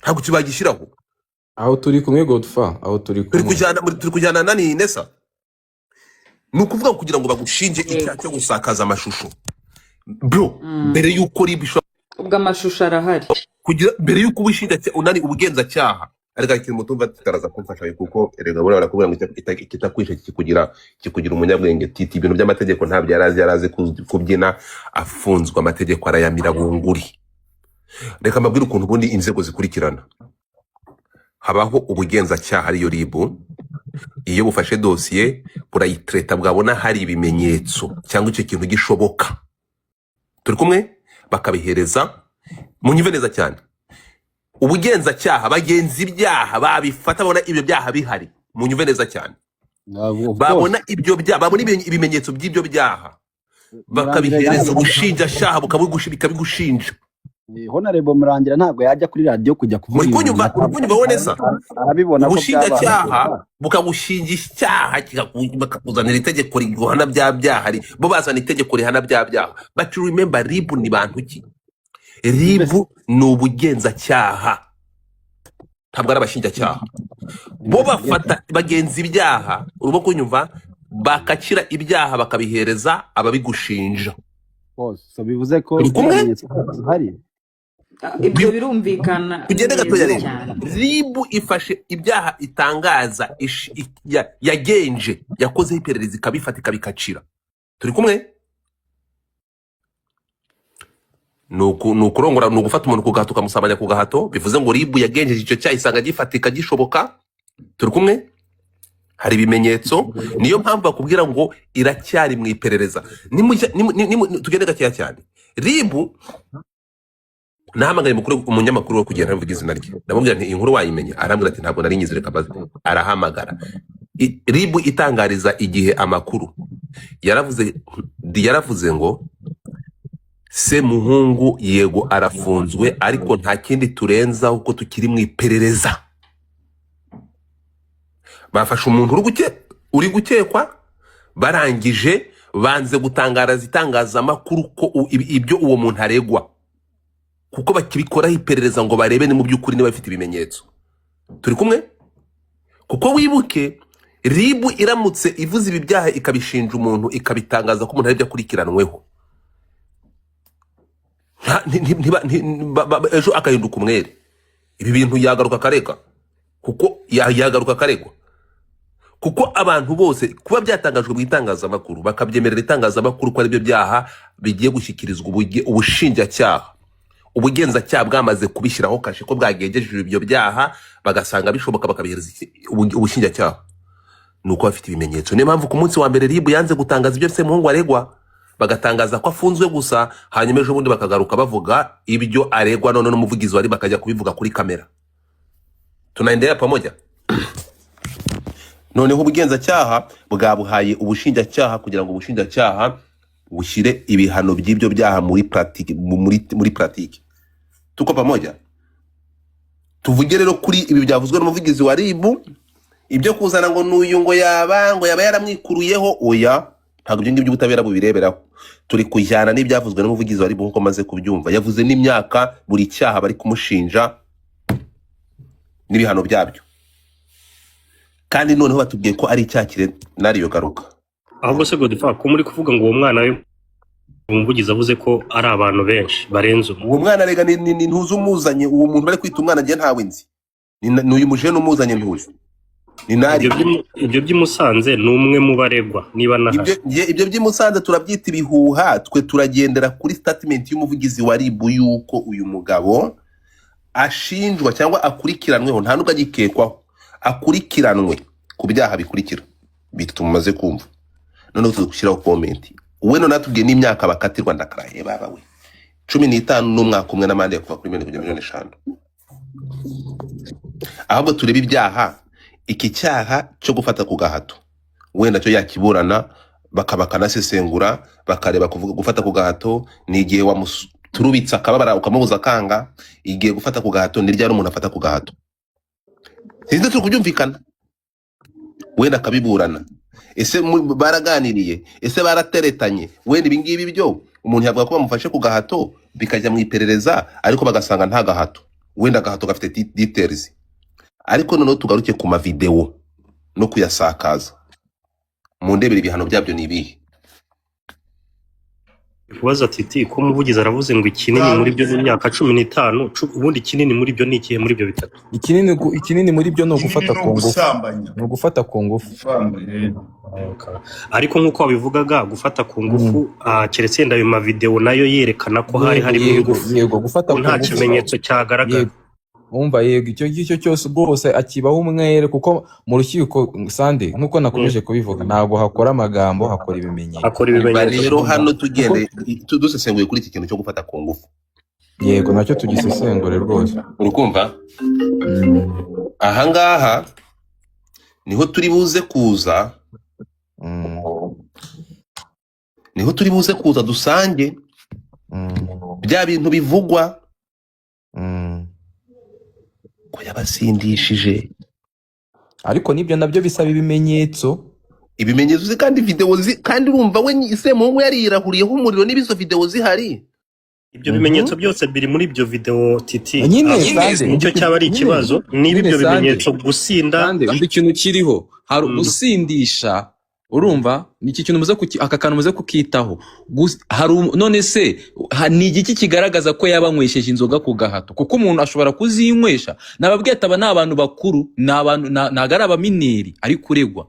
ntabwo kibagishyiraho aho turi kumwe Godfather aho turi kujyana nani Nessa ni ukuvuga kugira ngo bagushinje icyaha cyo gusakaza amashusho bro mbere yuko RIB ubwo amashusho arahari kugira mbere yuko ubishinja unani ubugenzacyaha ariko ikintu mutumva tutaraza kumfasha kuko erega bora barakubwira ngo kitakwisha kikugira umunyabwenge titi ibintu by'amategeko ntabyo yarazi kubyina afunzwe amategeko arayamira bunguri reka mbabwire ukuntu ubundi inzego zikurikirana habaho ubugenzacyaha ariyo RIB iyo bufashe dosiye burayitreta bwabona hari ibimenyetso cyangwa icyo kintu gishoboka turi kumwe bakabihereza munyumve neza cyane ubugenzacyaha bagenzi ibyaha babifata babona ibyo byaha bihari munyumve neza cyane babona ibyo byaha babona ibimenyetso by'ibyo byaha bakabihereza ubushinjacyaha bukabigushinja Honorable Murangira ntabwo yajya kuri radio kujya kuvuga muri kunyumva wonesa arabibona ko ubushinjacyaha bukagushingisha icyaha bakakuzanira itegeko riguhana bya byaha bo bazana itegeko rihana bya byaha but remember ribu ni bantu ki ribu ni ubugenzacyaha ntabwo ari abashinjacyaha bo bafata bagenzi ibyaha urimo kunyumva bakakira ibyaha bakabihereza ababigushinja so bivuze ko hari ibyo birumvikana ugende gatoya rero ribu ifashe ibyaha itangaza yagenje yakozeho iperereza ikabifata ikabikacira turi kumwe ni ukurongora ni ugufata umuntu ku gahato ukamusabanya ku gahato bivuze ngo ribu yagenjeje icyo cyaha isanga gifatika gishoboka turi kumwe hari ibimenyetso niyo mpamvu bakubwira ngo iracyari mu iperereza tugende gakeya cyane ribu nahamagaye umunyamakuru wo kugenda avuga izina rye ndamubwira nti inkuru wayimenya arambwira ati ntabwo nari nyizi reka baze arahamagara ribu itangariza igihe amakuru yaravuze ngo Semuhungu yego arafunzwe ariko nta kindi turenza uko tukiri mu iperereza bafashe umuntu uri gukekwa barangije banze gutangariza itangazamakuru ko ibyo uwo muntu aregwa kuko bakibikoraho iperereza ngo barebe ni mu by'ukuri niba bafite ibimenyetso turi kumwe kuko wibuke ribu iramutse ivuze ibi byaha ikabishinja umuntu ikabitangaza ko umuntu aribyo akurikiranweho ejo akahinduka umwere ibi bintu yagaruka akareka kuko yagaruka akaregwa kuko abantu bose kuba byatangajwe mu itangazamakuru bakabyemerera itangazamakuru ko aribyo byaha bigiye gushyikirizwa ubushinjacyaha ubugenzacyaha bwamaze kubishyiraho kashe ko bwagejeje ibyo byaha bagasanga bishoboka bakabihereza ubushinjacyaha nuko bafite ibimenyetso niyo mpamvu ku munsi wa mbere ribu yanze gutangaza ibyo Semuhungu aregwa bagatangaza ko afunzwe gusa hanyuma ejo bundi bakagaruka bavuga ibyo aregwa none n'umuvugizi wari bakajya kubivuga kuri kamera tunaendelea pamoja noneho ubugenzacyaha bwabuhaye ubushinjacyaha kugira ngo ubushinjacyaha bushyire ibihano by'ibyo byaha muri pratique tuko pamoja tuvuge rero kuri ibi byavuzwe n'umuvugizi wa ribu ibyo kuzana ngo n'uyu ngo yaba yaramwikuruyeho oya ntabwo ibyo ngibyo ubutabera bubireberaho turi kujyana n'ibyavuzwe n'umuvugizi wa ribu nk'uko maze kubyumva yavuze n'imyaka buri cyaha bari kumushinja n'ibihano byabyo kandi noneho batubwiye ko ari icyakire nariyo garuka ahubwo se Godfather ko muri kuvuga ngo uwo mwana we umuvugizi avuze ko ari abantu benshi barenze uwo mwana rega ni ntuzi umuzanye uwo muntu bari kwita umwana ngiye ntawe nzi ni uyu mujene umuzanye ntuzi ni nari ibyo by'imusanze ni umwe mu baregwa niba nahari ibyo by'imusanze turabyita ibihuha twe turagendera kuri statement y'umuvugizi wa ribu yuko uyu mugabo ashinjwa cyangwa akurikiranweho nta nubwo agikekwaho akurikiranwe ku byaha bikurikira bitumaze kumva noneho tuzushyiraho comment uwe none atubwiye n'imyaka bakatirwa ndakaraye baba we 15 n'umwaka umwe n'amande yo kuva kuri 1,5 ahubwo turebe ibyaha iki cyaha cyo gufata ku gahato wenda cyo yakiburana bakabakanasesengura bakareba kuvuga gufata ku gahato ni igihe turubitsa akababara ukamubuza kanga igihe gufata ku gahato ni ryari umuntu afata ku gahato sinzi turi kubyumvikana wenda akabiburana ese baraganiriye ese barateretanye wenda ibi ngibi byo umuntu yavuga ko bamufashe ku gahato bikajya mu iperereza ariko bagasanga nta gahato wenda gahato gafite details ariko noneho tugaruke ku mavideo no kuyasakaza mu ndebere ibihano byabyo ni ibihe kubaza titi ko umuvugizi aravuze ngo ikinini muri byo n'imyaka 15 ubundi kinini muri byo ni ikihe muri byo bitatu ikinini muri byo no gufata ku ngufu no gufata ku ngufu ariko nkuko wabivugaga gufata ku ngufu keretse nda mu video nayo yerekana ko hari ingufu yego gufata ku ngufu nta kimenyetso cyagaragara umva yego icyo gicyo cyose rwose akibaho umwere kuko mu rukiko sande nkuko nakomeje kubivuga ntago hakora amagambo hakora ibimenyetso rero hano tugende tudusesenguye kuri iki kintu cyo gufata ku ngufu yego nacyo tugisesengure rwose urukumva aha ngaha niho turi buze kuza dusange bya bintu bivugwa ko yabasindishije. ariko nibyo nabyo bisaba ibimenyetso. Ibimenyetso ze kandi video kandi urumva we Semuhungu yarirahuriyeho umuriro n'ibizo video zihari. Ibyo bimenyetso byose biri muri ibyo video titi. Nyine Sande, nicyo cyaba ari ikibazo niba ibyo bimenyetso gusinda kandi ikintu kiriho hari gusindisha. Urumva ni iki kintu muze aka kantu muze kukitaho. Hari none se ni igiki kigaragaza ko yabanywesheje inzoga ku gahato, kuko umuntu ashobora kuzinywesha. Nababwiye ataba n'abantu bakuru, n'abantu nagara abamineri ari kuregwa,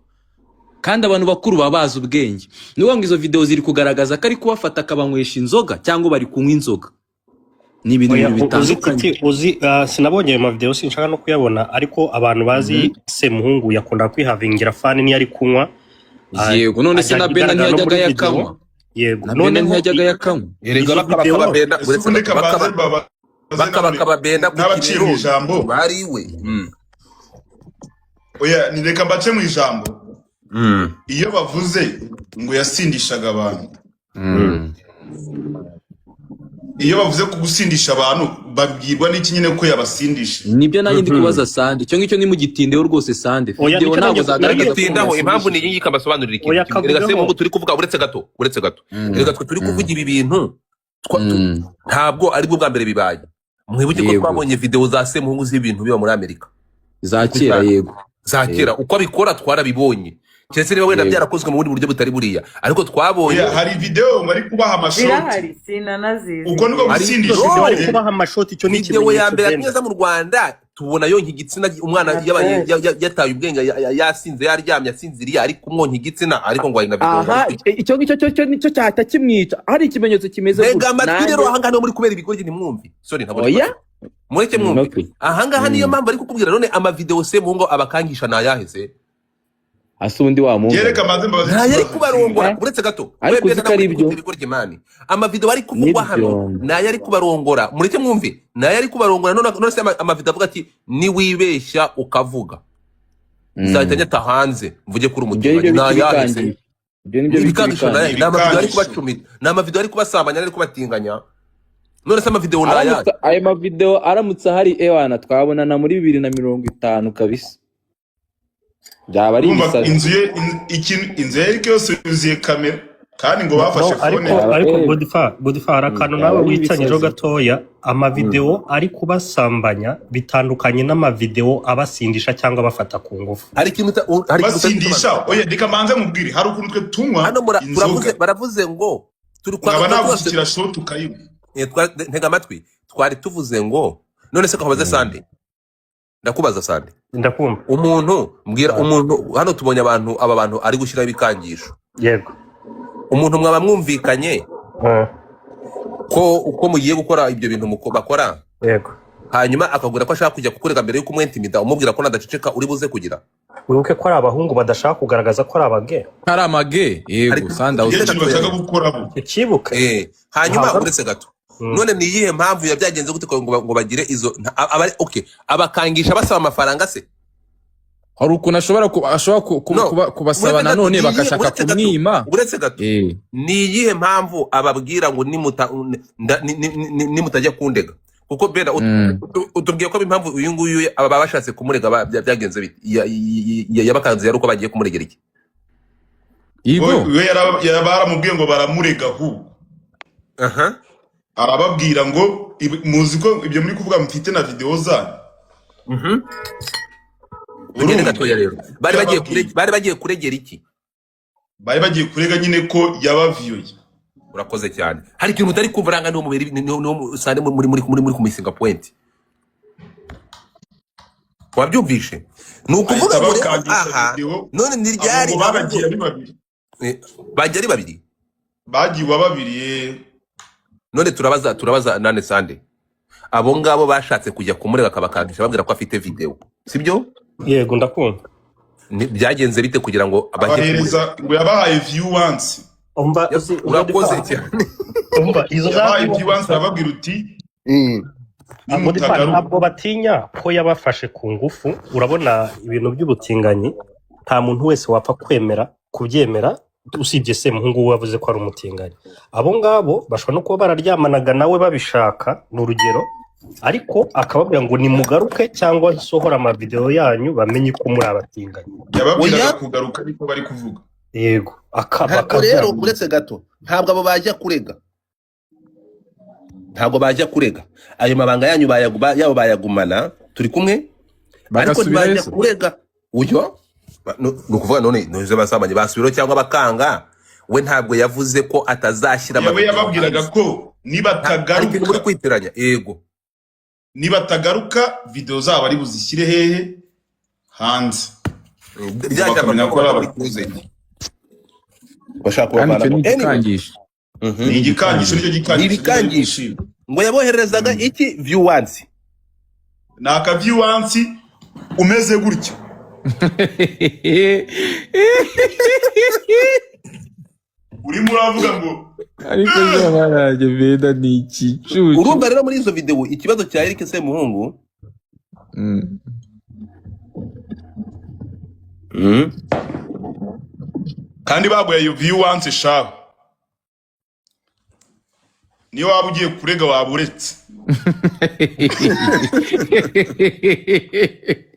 kandi abantu bakuru babaza ubwenge. Niyo ngo izo video ziri kugaragaza ko ari kubafata akabanywesha inzoga cyangwa bari kunywa inzoga. Ni ibintu bitandukanye. Sinabonye ayo mavideo, sinshaka no kuyabona, ariko abantu bazi Semuhungu yakunda kwihavingira fani niyo ari kunywa. Yego, none se na Bena ntiyajyaga yakanywa. Yego, none ntiyajyaga yakanywa. Erega bakababenda n'abacira mu ijambo bariwe. Oya, ni reka mbace mu ijambo. Iyo bavuze ngo yasindishaga abantu, iyo bavuze ko gusindisha abantu babwirwa n'iki nyine ko yabasindisha? Nibyo nanjye ndi kubaza Sande, icyo ngicyo nimugitindeho rwose Sande. Video ntabwo zagaragaza ko impamvu ni iyi kabasobanurira ikintu. Erega Semuhungu turi kuvuga uretse gato. Erega turi kuvuga ibi bintu ntabwo ari bwo bwa mbere bibaye. Mwibuke ko twabonye video za Semuhungu z'ibintu biba muri Amerika za kera. Yego, za kera uko abikora twarabibonye. Cyese niba wenda byarakozwe mu bundi buryo butari buriya, ariko twabonye hari video ngari kubaha amashoti. Birahari sinanazizi. Uko niko gusindisha bari kubaha amashoti. Icyo ni video ya mbere neza mu Rwanda tubona yo nk'igitsina umwana yataye ubwenge yasinze yaryamye asinziriye ari kumwonka igitsina, ariko ngo ari na video. Icyo ngicyo nicyo cyahita kimwica. Hari ikimenyetso kimeze gutya. Mbega amatwi rero ahanga no muri kubera ibigoryi ntimwumvi. Sorry ntabwo. Oya, mureke mwumvi. Ahanga niyo mpamvu ari kukubwira none ama video Semuhungu abakangisha nayaheze. Asundi wa Mungu. Yereka maze mbabazi. Yari kubarongora uretse gato. Ariko zikari ibyo. Ama video ari kuvugwa hano na yari kubarongora. Mureke mwumvi. Na yari kubarongora none se ama video avuga ati ni wibeshya ukavuga. Zahita nyata hanze mvuge kuri umutima. Na yahise. Ibyo nibyo bikangisha na ama video ari kubacumita. Na ama video ari kubasambanya ari kubatinganya. None se ama video na yari. Ayo ma video aramutse hari ewana twabonana muri 2050 kabisa. Byaba ari ibisazi. Inzu ye yose yuzuye kamera kandi ngo bafashe phone. Ariko Godfather akantu nawe witanyijeho gatoya, ama video ari kubasambanya bitandukanye n'ama video abasindisha cyangwa bafata ku ngufu. Hari kintu basindisha. Oya ndika manze mubwire, hari ukuntu twe tunywa hano baravuze ngo turi kwa nabushyira shot ukayiwe. Ntega amatwi twari tuvuze ngo none se kabaze Sande. Ndakubaza Sande. Ndakumva. Umuntu mbwira umuntu hano tubonye aba bantu ari gushyira ibikangisho. Yego. Umuntu mwaba mwumvikanye ko uko mugiye gukora ibyo bintu bakora. Yego. Hanyuma akagura ko ashaka kujya kukurega mbere yuko umwentimida umubwira ko nadaceceka uri buze kugira. Wibuke ko ari abahungu badashaka kugaragaza ko ari abage. Ari amage. Yego Sanda bashaka gukora. Ikibuka. Hanyuma uretse gato. None ni yihe mpamvu yabyagenze gute ngo bagire izo okay abakangisha basaba amafaranga se? Hari ukuntu ashobora kubasaba nanone bakashaka kumwima. Uretse gato. Ni yihe mpamvu ababwira ngo nimutajya kundega? Kuko bera utubwiye ko impamvu uyu nguyu aba bashatse kumurega byagenze bite? Yabakanze yari uko bagiye kumuregera iki? Yego. We baramubwiye ngo baramurega hu. Arababwira ngo muzi ko ibyo muri kuvuga mfite na video zanyu. Ugende gatoya rero. Bari bagiye kuregera iki? Bari bagiye kurega nyine ko yabaviyoye. Urakoze cyane. Hari ikintu utari kuvranga no mubiri no Sande muri kumisinga point. Wabyumvishe? Nukuvuga ngo aha none niryari bagiye ari babiri. Bagiye ari babiri. Bagiye babiri. None turabaza nane Sande. Abo ngabo bashatse kujya kumurega akabakangisha babwira ko afite video. Sibyo? Yego ndakumva. Byagenze bite kugira ngo abahereza ngo yabahaye view once. Urakoze cyane. Izo yabahaye view once ababwira uti ntabwo batinya ko yabafashe ku ngufu. Urabona ibintu by'ubutinganyi nta muntu wese wapfa kubyemera usibye Semuhungu wavuze ko ari umutinganyi. Abo ngabo bashobora no kuba bararyamanaga nawe babishaka. N'urugero ariko akababwira ngo nimugaruke cyangwa sohora amavideo yanyu bamenye ko muri abatinganyi. Yababwiraga kugaruka ariko bari kuvuga. Yego ntabwo rero uretse gato ntabwo abo bajya kurega, ntabwo bajya kurega ayo mabanga yanyu yabo bayagumana turi kumwe, ariko ntibajya kurega uyo nukuvuga none noze basabanye basubiro cyangwa bakanga. We ntabwo yavuze ko atazashyira amavideo. Yababwiraga ko nibatagaruka muri kwitiranya, yego nibatagaruka video zabo ari buzishyire hehe hanze. Ryajyaga gukora muri kuze bashaka kubana igikangisho. Ni igikangisho nicyo gikangisho ngo yabohererezaga iki viewers, naka viewers umeze gutya. Urimo uravuga ngo ariko zabaraje beda ni ikicucu. Urumva rero muri izo video ikibazo cya Eric Semuhungu kandi baguye iyo viewers shaho niyo waba ugiye kurega waburetse.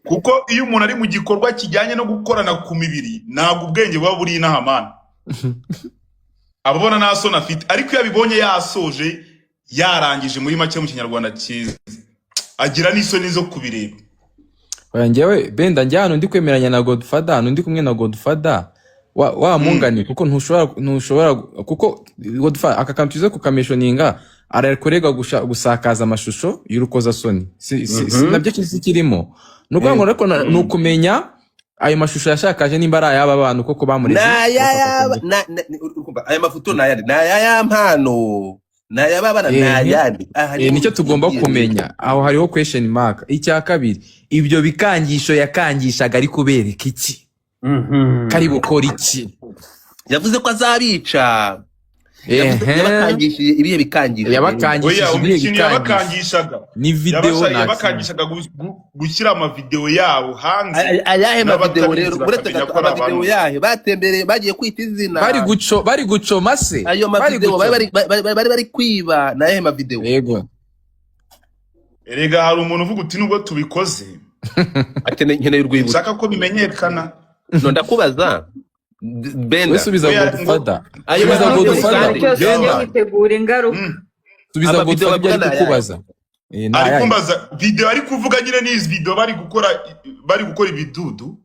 Kuko iyo umuntu ari mu gikorwa kijyanye no gukorana ku mibiri ntabwo ubwenge buba buri inahamana. Ababona nasona afite ariko iyo abibonye yasoje yarangije muri make mu kinyarwanda cyiza agira n'isoni zo kubireba. Oya njyewe benda njye hano ndi kwemeranya na Godfather, hano ndi kumwe na Godfather wa mungani kuko ntushobora kuko Godfather akakamtuze ku kamishoninga arakorega gusakaza amashusho y'urukoza soni nabyo kirimo nuko ngo ariko nukumenya ayo mashusho yashakaje nimba ari ayaba abantu koko bamureze aya mafoto naya mpano nayababara nayandi nicyo tugomba kumenya. Aho hariho question mark. Icya kabiri, ibyo bikangisho yakangishaga ari kubereka iki? Kari bukora iki? Yavuze ko azabica. Yabakangishije ibihe bikangisho. Yabakangishaga ni video yabakangishaga gushyira amavideo yabo hanze. Ayahe mavideo rero uretse amavideo yahe batembereye bagiye kwita izina bari gucoma se ayo mavideo bari kwiba naye mavideo. Yego erega hari umuntu uvuga uti nubwo tubikoze nkeneye urwibutso nshaka ko bimenyekana. No ndakubaza Benda subiza Godfather ayo Benda witegura ingaruka subiza Godfather byari kukubaza ari kumbaza video ari kuvuga nyine n'izi video bari gukora ibidudu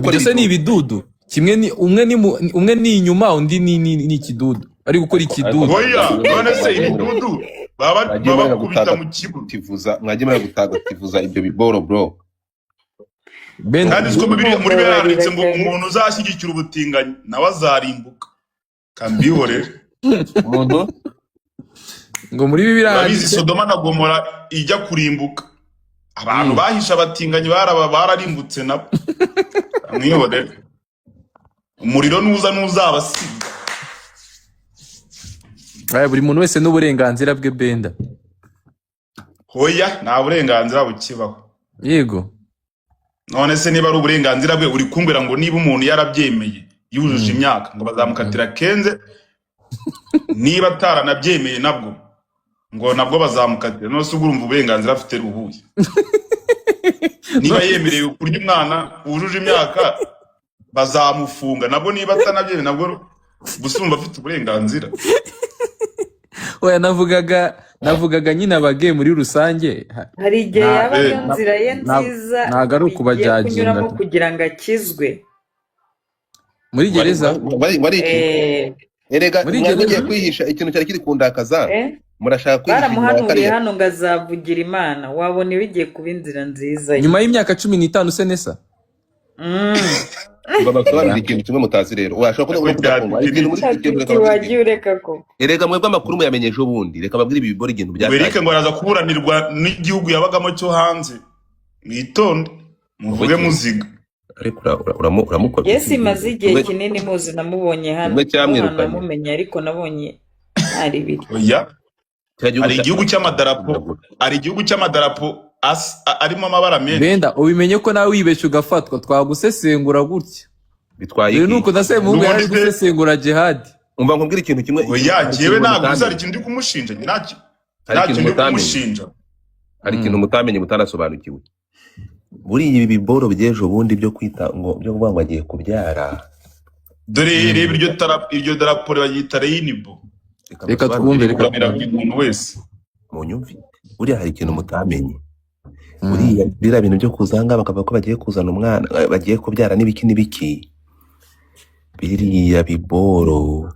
byose ni ibidudu kimwe ni umwe ni inyuma undi ni ikidudu ari gukora ikidudu. Oya none se ibidudu baba kubita mu kigo tivuza mwaje muri gutagatifuza ibyo biboro bro. Kandi siko muri beranditse ngo umuntu uzashyigikira ubutinganyi nawe azarimbuka kambihorere umuntu ngo muri biranditse Sodoma na Gomora ijya kurimbuka abantu bahisha abatinganyi bararimbutse nabo mwihorere umuriro nuzabasiga. Buri muntu wese n'uburenganzira bwe Benda. Hoya nta burenganzira bukibaho. Yego none se niba ari uburenganzira bwe uri kumbwira ngo niba umuntu yarabyemeye yujuje imyaka ngo bazamukatira kenze niba ataranabyemeye nabwo ngo nabwo bazamukatira. None se urumva uburenganzira afite ruhuye. Niba yemereye kurya umwana wujuje imyaka bazamufunga nabwo niba atanabyemeye nabwo gusumba afite uburenganzira. oya navugaga nyine abage muri rusange hari igihe yaba iyo nzira ye nziza ntago ari ukubajyaginga kugira ngo akizwe muri gereza erega mwagiye kwihisha ikintu cyari kiri kundakaza murashaka kwihisha baramuhanuriye hano ngo azavugira Imana wabona ibigiye kuba inzira nziza nyuma y'imyaka 15 senesa baba sobanura ikintu kimwe mutazi rero washaka ko kudakumva ikintu muri ikintu wagiye ureka ko erega mwebwe amakuru muyamenyeje ubundi reka babwire ibi bibora ikintu bya Eric ngo araza kuburanirwa n'igihugu yabagamo cyo hanze mwitonde muvuge muziga ariko uramukora Yes imaze igihe kinini muzi namubonye hano namumenye ariko nabonye ari biri oya ari igihugu cy'amadarapo arimo amabara menshi Benda ubimenye ko nawe wibeshye ugafatwa twagusesengura gutya bitwaye rero nuko Semuhungu yari gusesengura jihad umva nkubwira ikintu kimwe oya jewe ntabwo uzari ikintu ndi kumushinja ntacyo ndi kumushinja hari ikintu mutamenye mutanasobanukiwe. Buri ibi biboro by'ejo bundi byo kwita ngo byo kuvuga ngo agiye kubyara. Dore reba iryo daraporo bagita Reyinibo. Reka twumve reka umuntu wese. Mu nyumvi. Buriya hari ikintu mutamenye. Buriya bira bintu byo kuzanga bakavuga ko bagiye kuzana umwana bagiye kubyara n'ibiki. Biriya biboro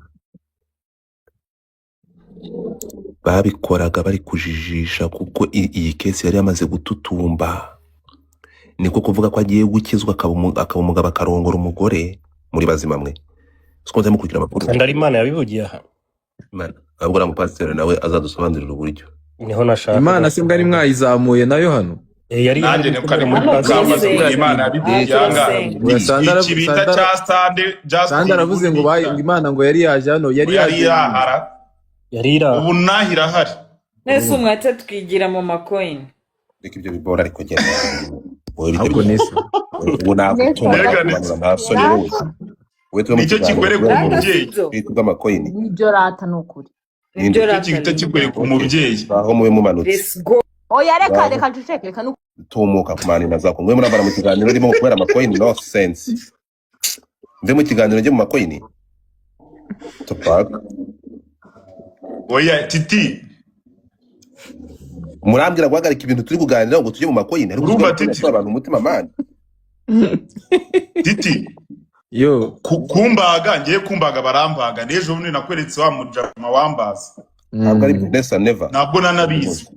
babikoraga bari kujijisha kuko iyi kesi yari yamaze gututumba. Niko kuvuga ko agiye gukizwa akabumuga bakarongora umugore muri bazima mwe. Sikonze mukugira amakuru. Kandi Imana yabivugiye aha. Imana ahubwo na mupasiteri nawe azadusobanurira uburyo. Niho nashaka. Imana se mbwa mwayizamuye nayo hano. Yari nanjye nekane muri pasiteri Imana yabivugiye ikibita cya Sande aravuze ngo Imana ngo yari yaje hano yari yahara. Ubu nahira hari. Nese umwate twigira mu macoin. Reka ibyo bibora ariko genda. Ahubwo nese. Ubu nagutumira ntasoni wowe. Nicyo kikwereka umubyeyi. Twitwa amacoin. Nibyo rata nukuri. Nicyo kigita kikwereka umubyeyi. Aho mube mumanutse. Oya reka nceceke reka tumuka kumana nazako mwe murabara mu kiganiro ndimo kubera amacoin no sense. Mbe mu kiganiro nje mu macoin. Topaka. Oya titi murambwira guhagarika ibintu turi kuganira ngo tujye mu macoin ariko abantu umutima mani. Titi yo kumbaga ngiye kumbaga barambaga nejo bundi nakweretse wa mujama wambaza. Ntabwo ari Vanessa never. Ntabwo nanabizi.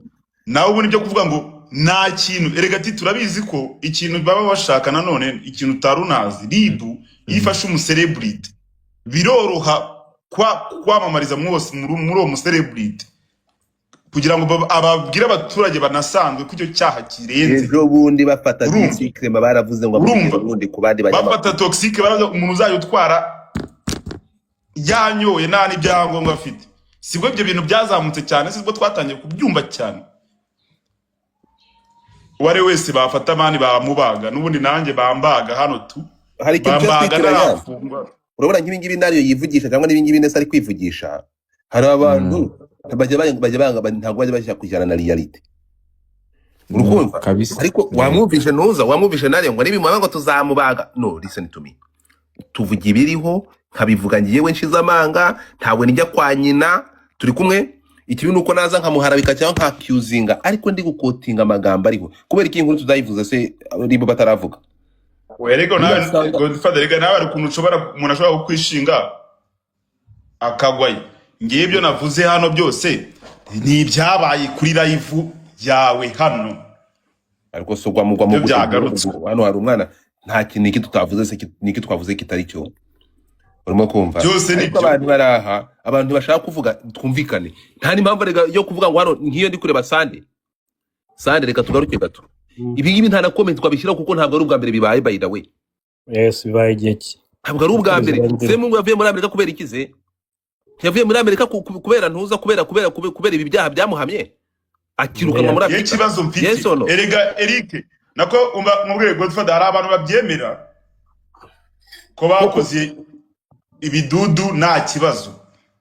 Nawe ubu nibyo kuvuga ngo nta kintu erega Titi turabizi ko ikintu baba bashaka nanone ikintu tarunazi ribu yifashe umucelebrity biroroha kwamamariza mwose muri uwo mucelebrity kugira ngo ababwire abaturage banasanzwe ko icyo cyaha kirenze. Ejo bundi bafata toxique baravuze ngo abarundi ku bandi bafata toxique baravuze umuntu uzayo utwara yanyoye nta n'ibyangombwa afite. Sibwo ibyo bintu byazamutse cyane sibwo twatangiye kubyumva cyane. Ware wese bafata mani bamubaga n'ubundi nanjye bambaga hano tu hari ikintu cyafungwa. Urabona nk'ibingibi nariyo yivugisha cyangwa n'ibingibi nese ari kwivugisha. Hari abantu bajya banga ntabwo bajya bashaka kujyana na reality. Urukumva ariko wamwumvishe nariyo ngo nibimwe ngo tuzamubaga. No, listen to me. Tuvugiye ibiriho nkabivuga ngiyewe nshize amanga ntabwo nijya kwa nyina turi kumwe. Ikibi nuko naza nkamuharabika cyangwa nkakuzinga ariko ndi gukotinga amagambo ariko kubera iki inkuru tuzayivuze se ribo bataravuga. Werego nawe Godfather rega nawe ukuntu umuntu ashobora kukwishinga akagwaye. Ngiye ibyo navuze hano byose ni ibyabaye kuri live yawe hano. Ariko so gwamugwa mu byagarutse hano hari umwana nta kintu iki tutavuze se niki twavuze kitari cyo. Urimo kumva byose ni abantu baraha abantu bashaka kuvuga twumvikane. Nta n'impamvu rega yo kuvuga ngo hano nkiyo ndi kureba Sande reka tugaruke gato. Ibi ngibi nta na comment twabishyira kuko ntabwo ari ubwa mbere bibaye by the way. Yes bibaye giki. Ntabwo ari ubwa mbere. Se mungu yavuye muri Amerika kubera ikize. Yavuye muri Amerika kubera ntuza kubera ibi byaha byamuhamye. Akiruka muri Amerika. Ikibazo mfite. Erega Eric nako mubwire Godfather hari abantu babyemera ko bakoze ibidudu nta kibazo.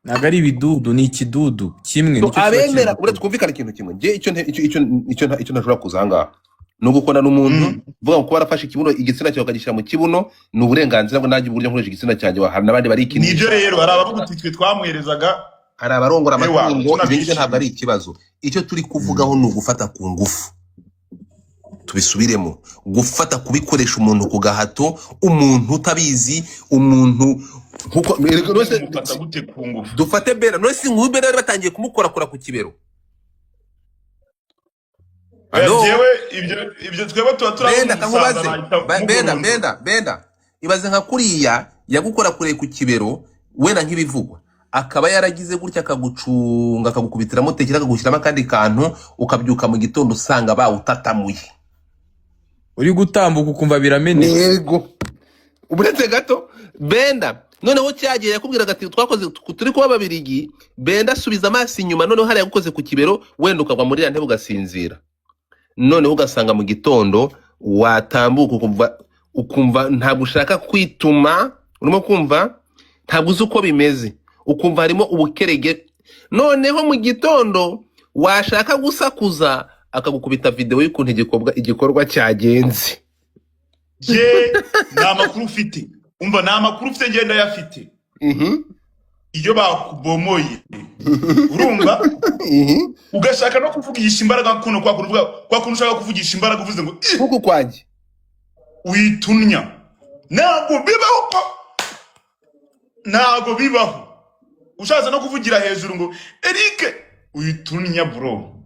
Ntabwo ari ibidudu ni ikidudu kimwe nicyo abemera uretse kumvikana ikintu kimwe. Je icyo ntashobora kuzanga no gukona n'umuntu vuga ngo barafashe ikibuno igitsina cyawe kagishyira mu kibuno ni uburenganzira bwo nanjye uburyo nkoresha igitsina cyanjye hari nabandi bari ikindi. Nibyo rero hari abavuga titwe twamwerezaga hari abarongora amatungo ibyo ntabwo ari ikibazo. Icyo turi kuvugaho ni ugufata ku ngufu. Tubisubiremo gufata kubikoresha umuntu ku gahato umuntu utabizi umuntu nkuko dufate Bera no si nk'ube rero batangiye kumukorakora ku kibero. Yewe ibyo twebwe Benda ibaze nka kuriya yagukora kure ku kibero wenda nk'ibivugwa akaba yaragize gutya akagucunga akagukubitiramo tekera akagushyiramo akandi kantu ukabyuka mu gitondo usanga bawutatamuye uri gutambuka ukumva biramene. Yego uburetse gato Benda noneho cyagiye yakubwira ati twakoze turi kuba babirigi Benda subiza amaso inyuma noneho hari yagukoze ku kibero wenda ukagwa muri ntebe ugasinzira noneho ugasanga mu gitondo watambuka ukumva ntabwo ushaka kwituma urimo kumva ntabwo uzi uko bimeze ukumva harimo ubukerege noneho mu gitondo washaka gusakuza akagukubita video y'ukuntu igikorwa cyagenze. Je nta makuru ufite. Umva nta makuru ufite ngenda yafite. Iyo bakubomoye. Urumva? Ugashaka no kuvugisha imbaraga kuno kwa kuntu ushaka kuvugisha imbaraga uvuze ngo kuko kwanje witunya. Ntabwo bibaho. Ushaza no kuvugira hejuru ngo Eric witunya bro.